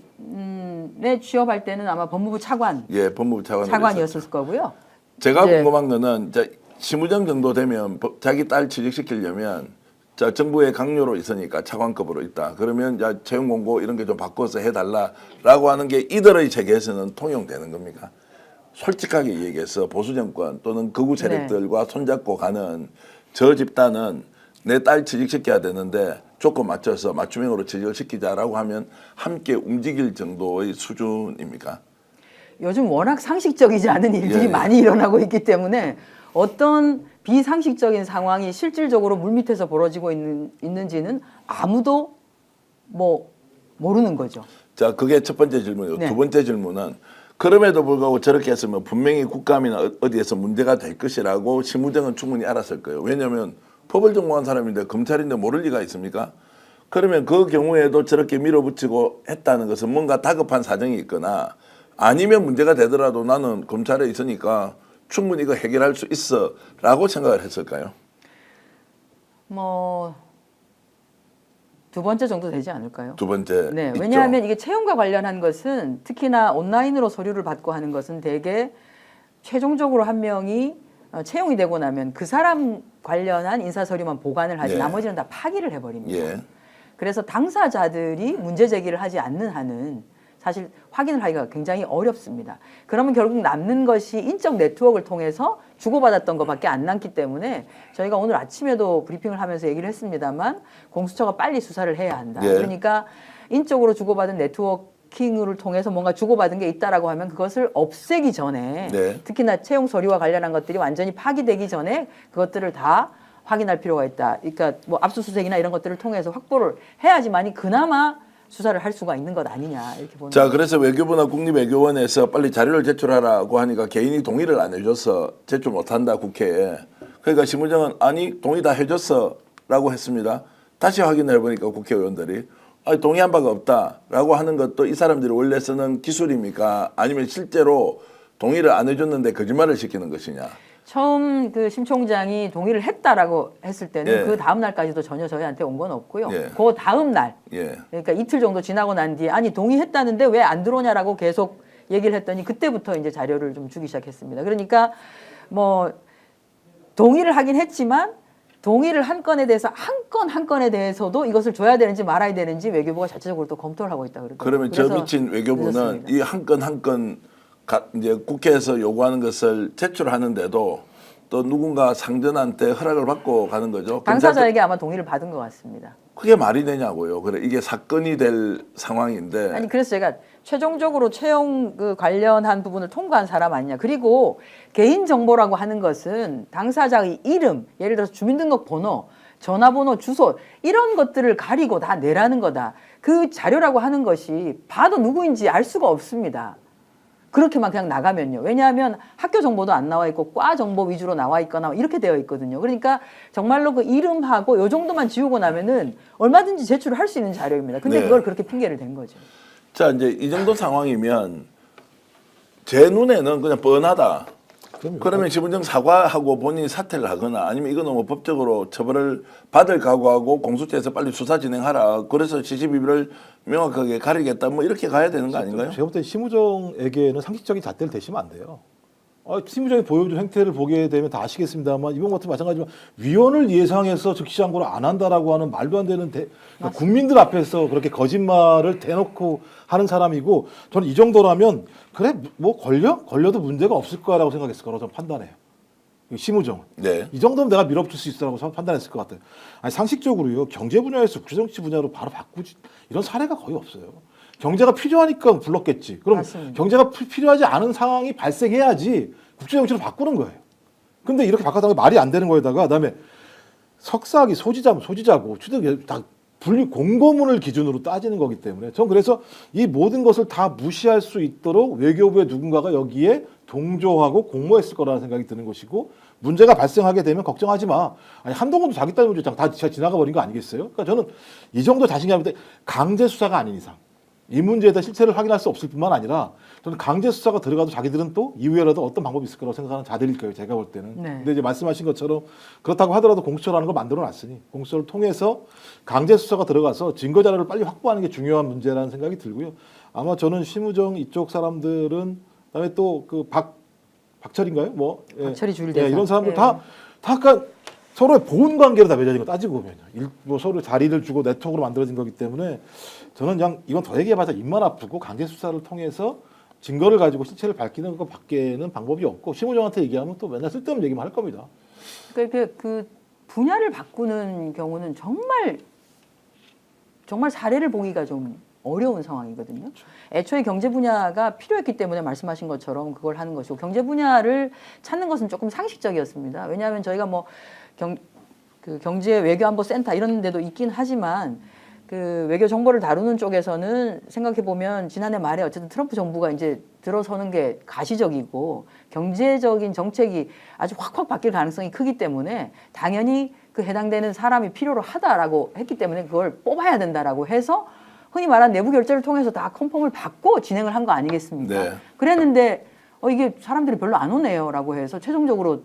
취업할 때는 아마 법무부 차관
예, 법무부
차관이었을 거고요.
제가
이제
궁금한 거는 심우정 정도 되면 자기 딸 취직시키려면 정부의 강요로 있으니까 차관급으로 있다. 그러면 채용 공고 이런 게 좀 바꿔서 해달라라고 하는 게 이들의 체계에서는 통용되는 겁니까? 솔직하게 얘기해서 보수 정권 또는 극우 세력들과 손잡고 가는 저 집단은 내 딸 취직시켜야 되는데 조건 맞춰서 맞춤형으로 취직을 시키자라고 하면 함께 움직일 정도의 수준입니까?
요즘 워낙 상식적이지 않은 일들이
예.
많이 일어나고 있기 때문에 어떤 비상식적인 상황이 실질적으로 물밑에서 벌어지고 있는지는 아무도 모르는 거죠.
자, 그게 첫 번째 질문이고
네.
두 번째 질문은 그럼에도 불구하고 저렇게 했으면 분명히 국감이나 어디에서 문제가 될 것이라고 심우정은 충분히 알았을 거예요. 왜냐하면 법을 전공한 사람인데 검찰인데 모를 리가 있습니까? 그러면 그 경우에도 저렇게 밀어붙이고 했다는 것은 뭔가 다급한 사정이 있거나 아니면 문제가 되더라도 나는 검찰에 있으니까 충분히 이거 해결할 수 있어 라고 생각을 했을까요?
두 번째 정도 되지 않을까요?
두 번째
네,
있죠.
왜냐하면 이게 채용과 관련한 것은 특히나 온라인으로 서류를 받고 하는 것은 대개 최종적으로 한 명이 채용이 되고 나면 그 사람 관련한 인사 서류만 보관을 하지
예.
나머지는 다 파기를 해버립니다.
예.
그래서 당사자들이 문제 제기를 하지 않는 한은 사실 확인을 하기가 굉장히 어렵습니다. 그러면 결국 남는 것이 인적 네트워크를 통해서 주고받았던 것밖에 안 남기 때문에 저희가 오늘 아침에도 브리핑을 하면서 얘기를 했습니다만 공수처가 빨리 수사를 해야 한다.
예.
그러니까 인적으로 주고받은 네트워킹을 통해서 뭔가 주고받은 게 있다라고 하면 그것을 없애기 전에
네.
특히나 채용 서류와 관련한 것들이 완전히 파기되기 전에 그것들을 다 확인할 필요가 있다. 그러니까 압수수색이나 이런 것들을 통해서 확보를 해야지만이 그나마 수사를 할 수가 있는 것 아니냐 이렇게 보는
자,
거죠.
그래서 외교부나 국립외교원에서 빨리 자료를 제출하라고 하니까 개인이 동의를 안 해줘서 제출 못한다 국회에. 그러니까 심우정은 아니 동의 다 해줬어라고 했습니다. 다시 확인을 해보니까 국회의원들이 아니 동의한 바가 없다라고 하는 것도 이 사람들이 원래 쓰는 기술입니까? 아니면 실제로 동의를 안 해줬는데 거짓말을 시키는 것이냐?
처음 그 심 총장이 동의를 했다라고 했을 때는
예.
그 다음 날까지도 전혀 저희한테 온 건 없고요.
예.
그 다음 날,
예.
그러니까 이틀 정도 지나고 난 뒤에 아니 동의했다는데 왜 안 들어오냐라고 계속 얘기를 했더니 그때부터 이제 자료를 좀 주기 시작했습니다. 그러니까 동의를 하긴 했지만 동의를 한 건에 대해서 한 건에 대해서도 이것을 줘야 되는지 말아야 되는지 외교부가 자체적으로 또 검토를 하고 있다 그러더라고요.
그러면 저
그래서
미친 외교부는
늦었습니다.
이 한 건 한 건 이제 국회에서 요구하는 것을 제출하는데도 또 누군가 상전한테 허락을 받고 가는 거죠.
당사자에게 아마 동의를 받은 것 같습니다.
그게 말이 되냐고요. 그래 이게 사건이 될 상황인데.
아니 그래서 제가 최종적으로 채용 그 관련한 부분을 통과한 사람 아니냐. 그리고 개인 정보라고 하는 것은 당사자의 이름, 예를 들어서 주민등록번호, 전화번호, 주소 이런 것들을 가리고 다 내라는 거다. 그 자료라고 하는 것이 봐도 누구인지 알 수가 없습니다. 그렇게만 그냥 나가면요. 왜냐하면 학교 정보도 안 나와 있고 과 정보 위주로 나와 있거나 이렇게 되어 있거든요. 그러니까 정말로 그 이름하고 요 정도만 지우고 나면은 얼마든지 제출을 할 수 있는 자료입니다. 근데
네.
그걸 그렇게 핑계를 댄 거죠.
자 이제 이 정도 상황이면 제 눈에는 그냥 뻔하다. 그러면 심우정 사과하고 본인이 사퇴를 하거나 아니면 이거는 뭐 법적으로 처벌을 받을 각오하고 공수처에서 빨리 수사 진행하라. 그래서 시시비비를 명확하게 가리겠다. 뭐 이렇게 가야 되는 거 아닌가요?
제가 볼 때 심우정에게는 상식적인 잣대를 대시면 안 돼요. 심우정이 보여준 행태를 보게 되면 다 아시겠습니다만 이번 것도 마찬가지지만 위원을 예상해서 즉시항고를 안 한다라고 하는 말도 안 되는 그러니까 국민들 앞에서 그렇게 거짓말을 대놓고 하는 사람이고 저는 이 정도라면 그래 뭐 걸려도 문제가 없을 거라고 생각했을 거라고 저는 판단해요. 심우정.
네.
이 정도면 내가 밀어붙일 수 있어라고 판단했을 것 같아요. 아니 상식적으로요. 경제 분야에서 국제정치 분야로 바로 바꾸지 이런 사례가 거의 없어요. 경제가 필요하니까 불렀겠지. 그럼
맞습니다.
경제가 필요하지 않은 상황이 발생해야지 국제정치로 바꾸는 거예요. 근데 이렇게 바꿨다는 게 말이 안 되는 거에다가 그다음에 석사학위 소지자고 취득 다 분리 공고문을 기준으로 따지는 거기 때문에 전 그래서 이 모든 것을 다 무시할 수 있도록 외교부의 누군가가 여기에 동조하고 공모했을 거라는 생각이 드는 것이고 문제가 발생하게 되면 걱정하지 마. 아니 한동훈도 자기 딸 문제 다 지나가 버린 거 아니겠어요? 그러니까 저는 이 정도 자신감인데 강제 수사가 아닌 이상 이 문제에 대한 실체를 확인할 수 없을 뿐만 아니라 저는 강제 수사가 들어가도 자기들은 또 이후에라도 어떤 방법이 있을 거라고 생각하는 자들일 거예요. 제가 볼 때는.
네.
근데 이제 말씀하신 것처럼 그렇다고 하더라도 공수처라는 걸 만들어 놨으니 공수처를 통해서 강제 수사가 들어가서 증거 자료를 빨리 확보하는 게 중요한 문제라는 생각이 들고요. 아마 저는 심우정 이쪽 사람들은 그다음에 또 그 박철인가요? 뭐
박철이 주일대사.
이런 사람들
예.
다 약간 서로의 보훈 관계로 다 맺어진 거 따지고 보면요. 뭐 서로 자리를 주고 네트워크로 만들어진 거기 때문에 저는 그냥 이건 더 얘기해봐서 입만 아프고 강제 수사를 통해서 증거를 가지고 실체를 밝히는 것밖에는 방법이 없고 심우정한테 얘기하면 또 맨날 쓸데없는 얘기만 할 겁니다.
그러니까 그 분야를 바꾸는 경우는 정말 사례를 보기가 좀 어려운 상황이거든요. 애초에 경제 분야가 필요했기 때문에 말씀하신 것처럼 그걸 하는 것이고 경제 분야를 찾는 것은 조금 상식적이었습니다. 왜냐하면 저희가 뭐 그 경제 외교안보 센터 이런 데도 있긴 하지만 그 외교 정보를 다루는 쪽에서는 생각해 보면 지난해 말에 어쨌든 트럼프 정부가 이제 들어서는 게 가시적이고 경제적인 정책이 아주 확확 바뀔 가능성이 크기 때문에 당연히 그 해당되는 사람이 필요로 하다라고 했기 때문에 그걸 뽑아야 된다라고 해서 흔히 말하는 내부 결제를 통해서 다 컨펌을 받고 진행을 한 거 아니겠습니까?
네.
그랬는데 이게 사람들이 별로 안 오네요라고 해서 최종적으로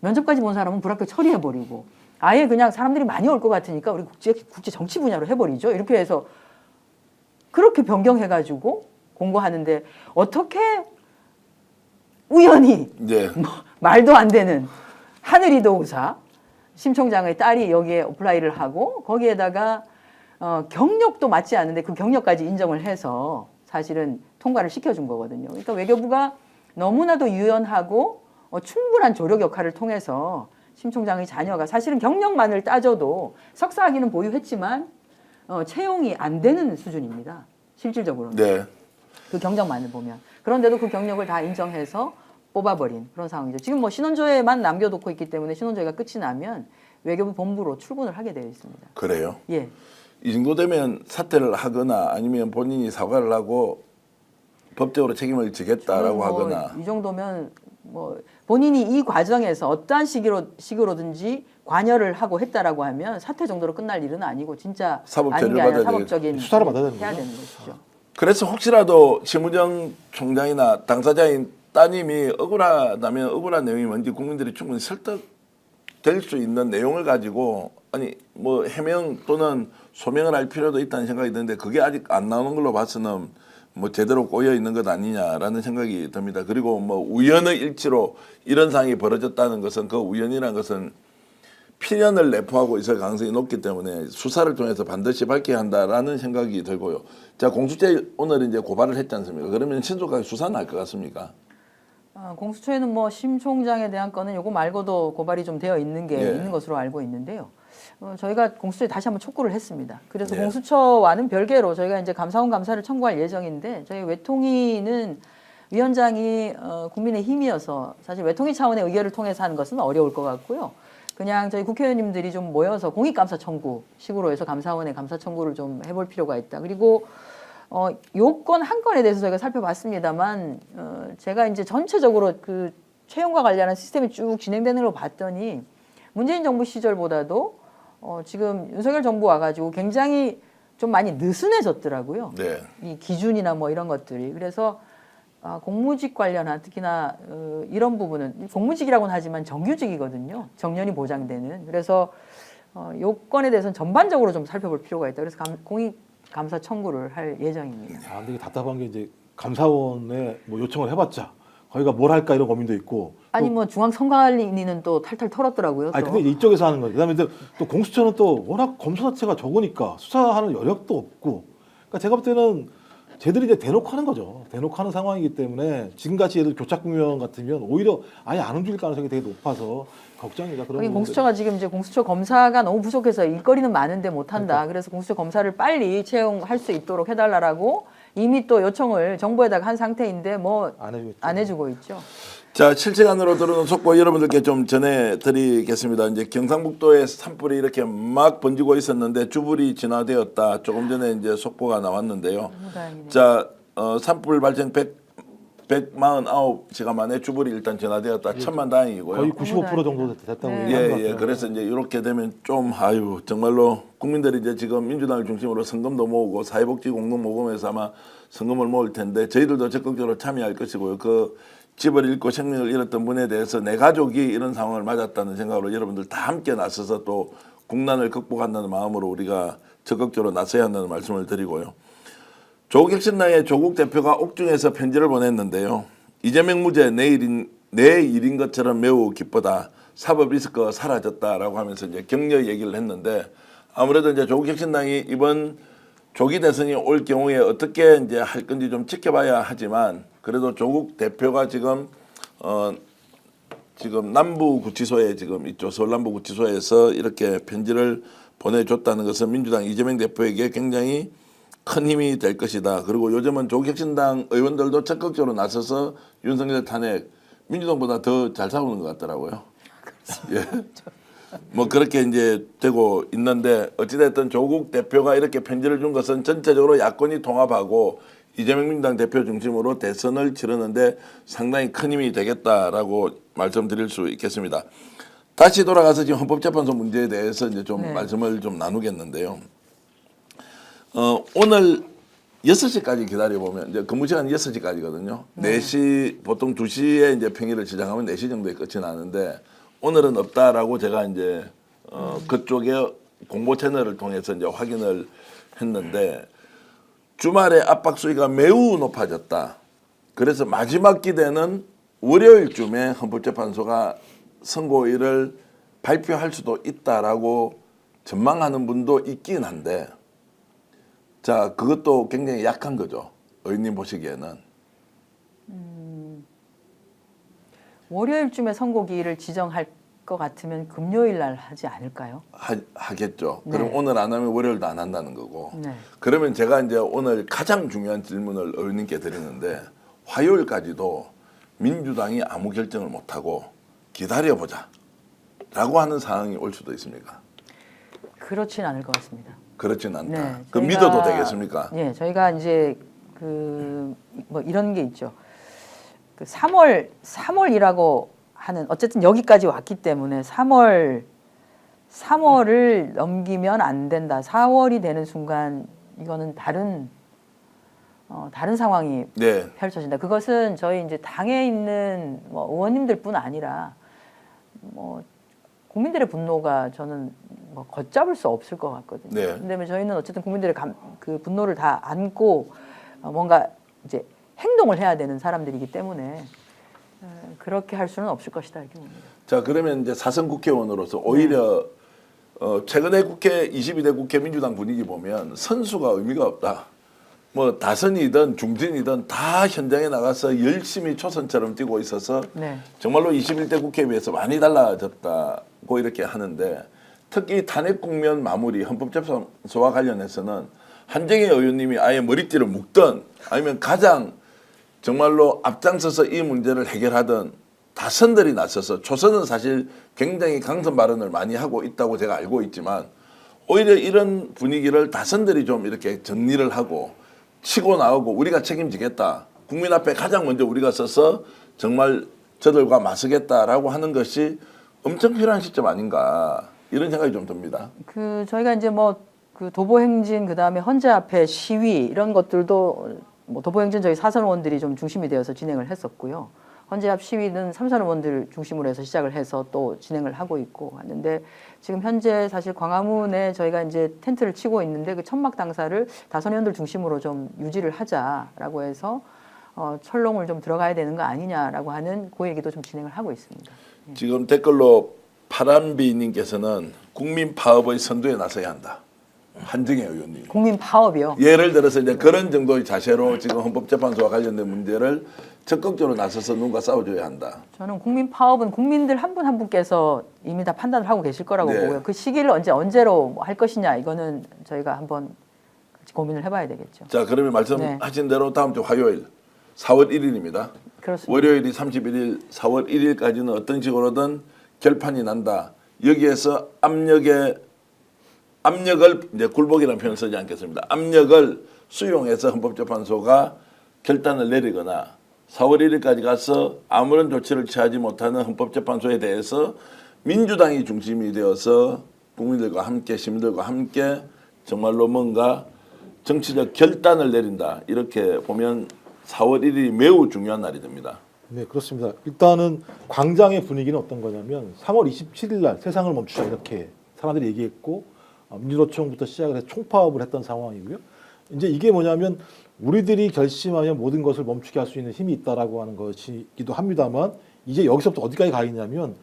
면접까지 본 사람은 불합격 처리해버리고 아예 그냥 사람들이 많이 올 것 같으니까 우리 국제 정치 분야로 해버리죠. 이렇게 해서 그렇게 변경해가지고 공고하는데 어떻게 우연히
네.
뭐 말도 안 되는 하늘이 도우사 심 총장의 딸이 여기에 어플라이를 하고 거기에다가 경력도 맞지 않는데 그 경력까지 인정을 해서 사실은 통과를 시켜준 거거든요. 그러니까 외교부가 너무나도 유연하고 충분한 조력 역할을 통해서 심 총장의 자녀가 사실은 경력만을 따져도 석사 학위는 보유했지만 채용이 안 되는 수준입니다. 실질적으로는.
네.
그 경력만을 보면. 그런데도 그 경력을 다 인정해서 뽑아버린 그런 상황이죠. 지금 뭐 신원조회만 남겨놓고 있기 때문에 신원조회가 끝이 나면 외교부 본부로 출근을 하게 되어 있습니다.
그래요.
예.
이 정도 되면 사퇴를 하거나 아니면 본인이 사과를 하고 법적으로 책임을 지겠다라고
뭐
하거나
이 정도면 뭐 본인이 이 과정에서 어떠한 식으로든지 관여를 하고 했다라고 하면 사퇴 정도로 끝날 일은 아니고 진짜
사법
아닌 게
처리를
아니라
받아야
사법적인
수사를 받아야 되는
해야
거죠.
되는 것이죠.
그래서 혹시라도 심우정 총장이나 당사자인 따님이 억울하다면 억울한 내용이 뭔지 국민들이 충분히 설득될 수 있는 내용을 가지고 아니 뭐 해명 또는 소명을 할 필요도 있다는 생각이 드는데 그게 아직 안 나오는 걸로 봐서는 뭐 제대로 꼬여 있는 것 아니냐라는 생각이 듭니다. 그리고 뭐 우연의 일치로 이런 상황이 벌어졌다는 것은 그 우연이라는 것은 필연을 내포하고 있을 가능성이 높기 때문에 수사를 통해서 반드시 밝혀야 한다라는 생각이 들고요. 자, 공수처에 오늘 이제 고발을 했지 않습니까? 그러면 신속하게 수사는 할 것 같습니까?
공수처에는 뭐 심 총장에 대한 건은 요거 말고도 고발이 좀 되어 있는 게
예.
있는 것으로 알고 있는데요. 저희가 공수처에 다시 한번 촉구를 했습니다. 그래서
예.
공수처와는 별개로 저희가 이제 감사원 감사를 청구할 예정인데 저희 외통위는 위원장이 국민의힘이어서 사실 외통위 차원의 의결을 통해서 하는 것은 어려울 것 같고요. 그냥 저희 국회의원님들이 좀 모여서 공익감사 청구식으로 해서 감사원에 감사 청구를 좀 해볼 필요가 있다. 그리고 요건 한 건에 대해서 저희가 살펴봤습니다만 제가 이제 전체적으로 그 채용과 관련한 시스템이 쭉 진행되는 걸 봤더니 문재인 정부 시절보다도 지금 윤석열 정부 와가지고 굉장히 좀 많이 느슨해졌더라고요.
네.
이 기준이나 뭐 이런 것들이. 그래서 공무직 관련한 특히나 이런 부분은 공무직이라고는 하지만 정규직이거든요. 정년이 보장되는. 그래서 요건에 대해서는 전반적으로 좀 살펴볼 필요가 있다. 그래서 공익 감사 청구를 할 예정입니다.
근데 이게 답답한 게 이제 감사원에 뭐 요청을 해봤자 거기가 뭘 할까 이런 고민도 있고.
아니 뭐 중앙선관위는 또 탈탈 털었더라고요.
아니
또.
근데 이쪽에서 하는 거죠. 그다음에 또 공수처는 또 워낙 검사 자체가 적으니까 수사하는 여력도 없고. 그러니까 제가 볼 때는 쟤들이 이제 대놓고 하는 거죠. 대놓고 하는 상황이기 때문에 지금같이 예를 들어 교착국면 같으면 오히려 아예 안 움직일 가능성이 되게 높아서 걱정이다. 그런
거기 공수처가 지금 이제 공수처 검사가 너무 부족해서 일거리는 많은데 못한다.
그러니까.
그래서 공수처 검사를 빨리 채용할 수 있도록 해달라고 이미 또 요청을 정부에다가 한 상태인데 뭐
안 해주고
안 해주고 있죠.
자, 실시간으로 들어오는 속보 여러분들께 좀 전해드리겠습니다. 이제 경상북도에 산불이 이렇게 막 번지고 있었는데 주불이 진화되었다. 조금 전에 이제 속보가 나왔는데요.
다행이네요.
자, 산불 발생 149시간 만에 주불이 일단 진화되었다. 천만다행이고요.
거의 95% 정도 됐다고
네.
얘기하는 것
예,
같아요.
그래서 이제 이렇게 되면 좀 아유 정말로 국민들이 이제 지금 민주당을 중심으로 성금도 모으고 사회복지 공동 모금에서 아마 성금을 모을 텐데 저희들도 적극적으로 참여할 것이고요. 그 집을 잃고 생명을 잃었던 분에 대해서 내 가족이 이런 상황을 맞았다는 생각으로 여러분들 다 함께 나서서 또 국난을 극복한다는 마음으로 우리가 적극적으로 나서야 한다는 말씀을 드리고요. 조국혁신당의 조국 대표가 옥중에서 편지를 보냈는데요. 이재명 무죄 내 일인 것처럼 매우 기쁘다. 사법 리스크가 사라졌다라고 하면서 이제 격려 얘기를 했는데 아무래도 이제 조국혁신당이 이번 조기 대선이 올 경우에 어떻게 이제 할 건지 좀 지켜봐야 하지만 그래도 조국 대표가 지금 남부구치소에 지금 있죠. 서울 남부구치소에서 이렇게 편지를 보내줬다는 것은 민주당 이재명 대표에게 굉장히 큰 힘이 될 것이다. 그리고 요즘은 조국혁신당 의원들도 적극적으로 나서서 윤석열 탄핵 민주당보다 더 잘 싸우는 것 같더라고요. 예. 뭐 그렇게 이제 되고 있는데 어찌됐든 조국 대표가 이렇게 편지를 준 것은 전체적으로 야권이 통합하고 이재명 민주당 대표 중심으로 대선을 치르는데 상당히 큰 힘이 되겠다라고 말씀드릴 수 있겠습니다. 다시 돌아가서 지금 헌법재판소 문제에 대해서 이제 좀
네.
말씀을 좀 나누겠는데요. 오늘 6시까지 기다려보면 이제 근무 시간 6시까지거든요. 4시 보통 2시에 이제 평일을 시작하면 4시 정도에 끝이 나는데 오늘은 없다라고 제가 이제 그쪽에 공보 채널을 통해서 이제 확인을 했는데 주말에 압박 수위가 매우 높아졌다. 그래서 마지막 기대는 월요일쯤에 헌법재판소가 선고일을 발표할 수도 있다라고 전망하는 분도 있긴 한데 자, 그것도 굉장히 약한 거죠. 의원님 보시기에는.
월요일쯤에 선고기일을 지정할 것 같으면 금요일 날 하지 않을까요?
하겠죠.
네.
그럼 오늘 안 하면 월요일도 안 한다는 거고.
네.
그러면 제가 이제 오늘 가장 중요한 질문을 의원님께 드리는데 화요일까지도 민주당이 아무 결정을 못하고 기다려보자 라고 하는 상황이 올 수도 있습니까?
그렇진 않을 것 같습니다.
그렇진 않다.
네,
그
저희가-
믿어도 되겠습니까?
예, 저희가 이제 그 뭐 이런 게 있죠. 그 3월이라고 하는 어쨌든 여기까지 왔기 때문에 3월을 넘기면 안 된다. 4월이 되는 순간 이거는 다른 상황이
네.
펼쳐진다. 그것은 저희 이제 당에 있는 뭐 의원님들뿐 아니라 뭐 국민들의 분노가 저는 뭐 걷잡을 수 없을 것 같거든요.
네.
근데 저희는 어쨌든 국민들의 그 분노를 다 안고 뭔가 이제 행동을 해야 되는 사람들이기 때문에 그렇게 할 수는 없을 것이다 이렇게 봅니다.
자, 그러면 이제 사선 국회의원으로서 오히려 최근에 22대 국회 민주당 분위기 보면 선수가 의미가 없다. 뭐 다선이든 중진이든 다 현장에 나가서 열심히 초선처럼 뛰고 있어서
네.
정말로 21대 국회에 비해서 많이 달라졌다고 이렇게 하는데 특히 탄핵 국면 마무리 헌법재판소와 관련해서는 한정희 의원님이 아예 머리띠를 묶든 아니면 가장 정말로 앞장서서 이 문제를 해결하던 다선들이 나서서 초선은 사실 굉장히 강선 발언을 많이 하고 있다고 제가 알고 있지만 오히려 이런 분위기를 다선들이 좀 이렇게 정리를 하고 치고 나오고 우리가 책임지겠다. 국민 앞에 가장 먼저 우리가 서서 정말 저들과 맞서겠다라고 하는 것이 엄청 필요한 시점 아닌가 이런 생각이 좀 듭니다.
그 저희가 이제 뭐 그 도보행진 그다음에 헌재 앞에 시위 이런 것들도 뭐 도보행진 저희 사선 의원들이 좀 중심이 되어서 진행을 했었고요. 헌재 앞 시위는 삼선 의원들 중심으로 해서 시작을 해서 또 진행을 하고 있고 하는데 지금 현재 사실 광화문에 저희가 이제 텐트를 치고 있는데 그 천막 당사를 다선 의원들 중심으로 좀 유지를 하자라고 해서 철롱을 좀 들어가야 되는 거 아니냐라고 하는 그 얘기도 좀 진행을 하고 있습니다.
지금 댓글로 파란비님께서는 국민 파업의 선두에 나서야 한다. 한정희 의원님.
국민 파업이요.
예를 들어서 이제 그런 정도의 자세로 지금 헌법재판소와 관련된 문제를 적극적으로 나서서 누군가 싸워줘야 한다.
저는 국민 파업은 국민들 한 분 한 분께서 이미 다 판단을 하고 계실 거라고
네.
보고요. 그 시기를 언제로 할 것이냐 이거는 저희가 한번 같이 고민을 해봐야 되겠죠.
자, 그러면 말씀하신 대로 다음 주 화요일 4월 1일입니다.
그렇습니다.
월요일이 31일, 4월 1일까지는 어떤 식으로든 결판이 난다. 여기에서 압력을 이제 굴복이라는 표현을 쓰지 않겠습니다. 압력을 수용해서 헌법재판소가 결단을 내리거나 4월 1일까지 가서 아무런 조치를 취하지 못하는 헌법재판소에 대해서 민주당이 중심이 되어서 국민들과 함께 시민들과 함께 정말로 뭔가 정치적 결단을 내린다. 이렇게 보면 4월 1일이 매우 중요한 날이 됩니다.
네, 그렇습니다. 일단은 광장의 분위기는 어떤 거냐면 3월 27일 날 세상을 멈추자 이렇게 사람들이 얘기했고 민주노총부터 시작을 해서 총파업을 했던 상황이고요. 이제 이게 뭐냐면 우리들이 결심하면 모든 것을 멈추게 할 수 있는 힘이 있다라고 하는 것이기도 합니다만 이제 여기서부터 어디까지 가겠냐면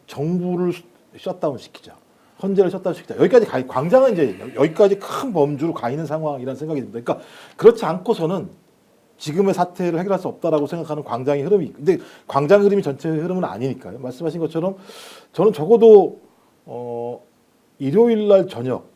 정부를 셧다운 시키자. 헌재를 셧다운 시키자. 여기까지 광장은 이제 여기까지 큰 범주로 가 있는 상황이라는 생각이 듭니다. 그러니까 그렇지 않고서는 지금의 사태를 해결할 수 없다라고 생각하는 광장의 흐름이, 근데 광장 흐름이 전체 흐름은 아니니까요. 말씀하신 것처럼 저는 적어도 일요일 날 저녁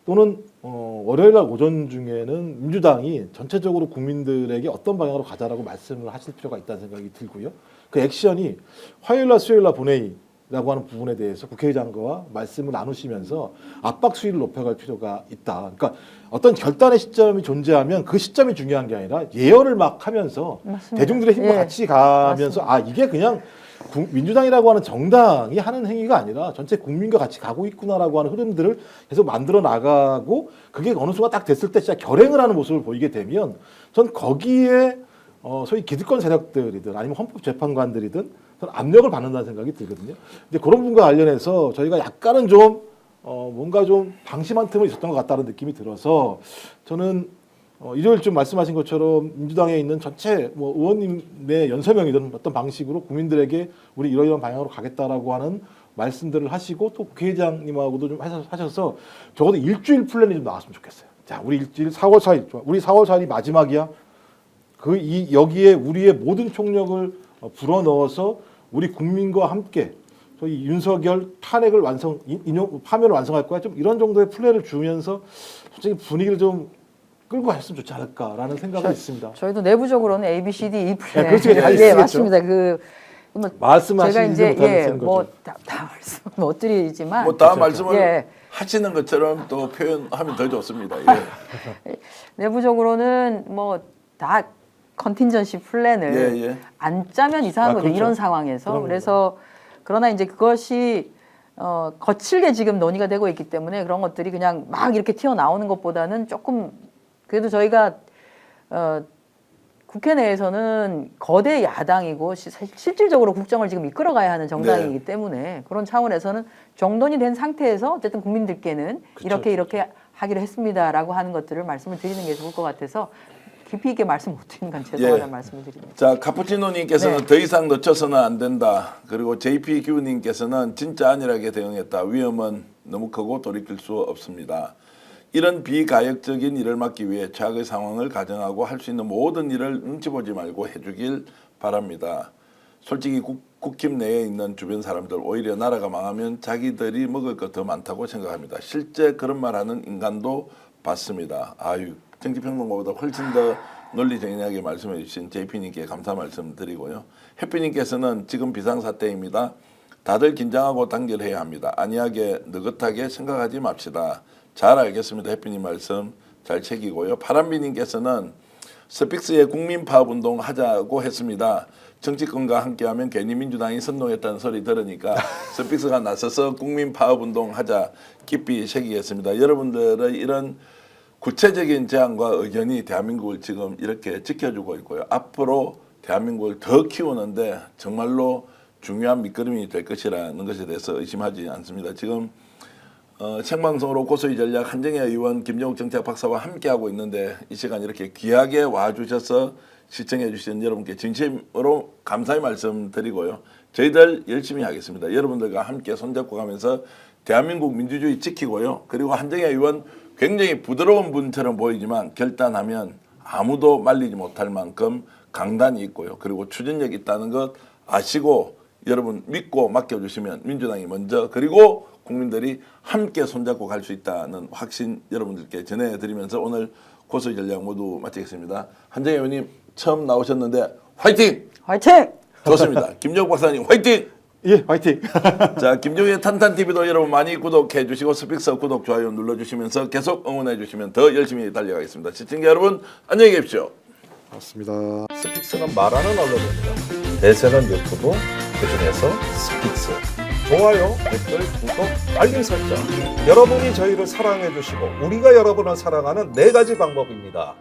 또는 월요일 날 오전 중에는 민주당이 전체적으로 국민들에게 어떤 방향으로 가자라고 말씀을 하실 필요가 있다는 생각이 들고요. 그 액션이 화요일 날 수요일 날 본회의라고 하는 부분에 대해서 국회의장과 말씀을 나누시면서 압박 수위를 높여갈 필요가 있다. 그러니까 어떤 결단의 시점이 존재하면 그 시점이 중요한 게 아니라 예언을 막 하면서
맞습니다.
대중들의 힘과
예.
같이 가면서
맞습니다.
아 이게 그냥 민주당이라고 하는 정당이 하는 행위가 아니라 전체 국민과 같이 가고 있구나라고 하는 흐름들을 계속 만들어 나가고 그게 어느 순간 딱 됐을 때 진짜 결행을 하는 모습을 보이게 되면 전 거기에 소위 기득권 세력들이든 아니면 헌법재판관들이든 저는 압력을 받는다는 생각이 들거든요. 근데 그런 부분과 관련해서 저희가 약간은 좀 뭔가 좀 방심한 틈이 있었던 것 같다는 느낌이 들어서 저는 일요일쯤 말씀하신 것처럼 민주당에 있는 전체 뭐 의원님의 연설명이든 어떤 방식으로 국민들에게 우리 이러이러한 방향으로 가겠다라고 하는 말씀들을 하시고 또 국회의장님하고도 좀 하셔서 적어도 일주일 플랜이 좀 나왔으면 좋겠어요. 자, 우리 일주일 4월 4일, 우리 4월 4일이 마지막이야. 여기에 우리의 모든 총력을 불어넣어서 우리 국민과 함께 저희 윤석열 탄핵을 파면을 완성할 거야. 좀 이런 정도의 플랜을 주면서 솔직히 분위기를 좀 끌고 갔으면 좋지 않을까라는 생각은 있습니다.
저희도 내부적으로는 A, B, C, D, E 플랜.
네, 그렇죠. 다
예,
있겠죠.
맞습니다.
말씀하시지
제가 이제
못하는 거죠.
다 말씀 못 드리지만
뭐 다 말씀을
예.
하시는 것처럼 또 표현하면 더 좋습니다. 예.
내부적으로는 뭐 다 컨틴전시 플랜을
예.
안 짜면 이상하거든요.
그렇죠.
이런 상황에서.
그럼요.
그래서 그러나 이제 그것이 거칠게 지금 논의가 되고 있기 때문에 그런 것들이 그냥 막 이렇게 튀어나오는 것보다는 조금 그래도 저희가 국회 내에서는 거대 야당이고 실질적으로 국정을 지금 이끌어가야 하는 정당이기 때문에 그런 차원에서는 정돈이 된 상태에서 어쨌든 국민들께는
그쵸,
이렇게 하기로 했습니다라고 하는 것들을 말씀을 드리는 게 좋을 것 같아서 깊이 있게 말씀 못 드리는 건 죄송하다는 말씀을 드립니다.
자, 카푸치노님께서는
네.
더 이상 늦춰서는 안 된다. 그리고 JPQ님께서는 진짜 안일하게 대응했다. 위험은 너무 크고 돌이킬 수 없습니다. 이런 비가역적인 일을 막기 위해 최악의 상황을 가정하고 할 수 있는 모든 일을 눈치 보지 말고 해주길 바랍니다. 솔직히 국힘 내에 있는 주변 사람들 오히려 나라가 망하면 자기들이 먹을 것 더 많다고 생각합니다. 실제 그런 말하는 인간도 봤습니다. 아유, 정치평론가보다 훨씬 더 논리정연하게 말씀해 주신 JP님께 감사 말씀드리고요. 해피님께서는 지금 비상사태입니다. 다들 긴장하고 단결해야 합니다. 안이하게 느긋하게 생각하지 맙시다. 잘 알겠습니다. 해피님 말씀 잘 챙기고요. 파란비님께서는 스픽스의 국민파업운동 하자고 했습니다. 정치권과 함께하면 괜히 민주당이 선동했다는 소리 들으니까 스픽스가 나서서 국민파업운동 하자 깊이 새기겠습니다. 여러분들의 이런 구체적인 제안과 의견이 대한민국을 지금 이렇게 지켜주고 있고요. 앞으로 대한민국을 더 키우는데 정말로 중요한 밑거름이 될 것이라는 것에 대해서 의심하지 않습니다. 지금 생방송으로 고소의 전략 한정혜 의원, 김정욱 정치학 박사와 함께하고 있는데 이 시간 이렇게 귀하게 와주셔서 시청해 주신 여러분께 진심으로 감사의 말씀드리고요. 저희들 열심히 하겠습니다. 여러분들과 함께 손잡고 가면서 대한민국 민주주의 지키고요. 그리고 한정혜 의원 굉장히 부드러운 분처럼 보이지만 결단하면 아무도 말리지 못할 만큼 강단이 있고요. 그리고 추진력이 있다는 것 아시고 여러분 믿고 맡겨주시면 민주당이 먼저 그리고 국민들이 함께 손잡고 갈 수 있다는 확신 여러분들께 전해드리면서 오늘 고소의 전략 모두 마치겠습니다. 한정혜 의원님 처음 나오셨는데 화이팅!
화이팅!
좋습니다. 김정욱 박사님 화이팅!
예, 화이팅.
자, 김종의 탄탄TV도 여러분 많이 구독해 주시고 스픽서 구독, 좋아요 눌러주시면서 계속 응원해 주시면 더 열심히 달려가겠습니다. 시청자 여러분 안녕히 계십시오.
맞습니다.
스픽스는 말하는 언론입니다. 대세는 유튜브, 그중에서 스픽스. 좋아요, 댓글, 구독, 알림 설정. 여러분이 저희를 사랑해 주시고 우리가 여러분을 사랑하는 4가지 방법입니다.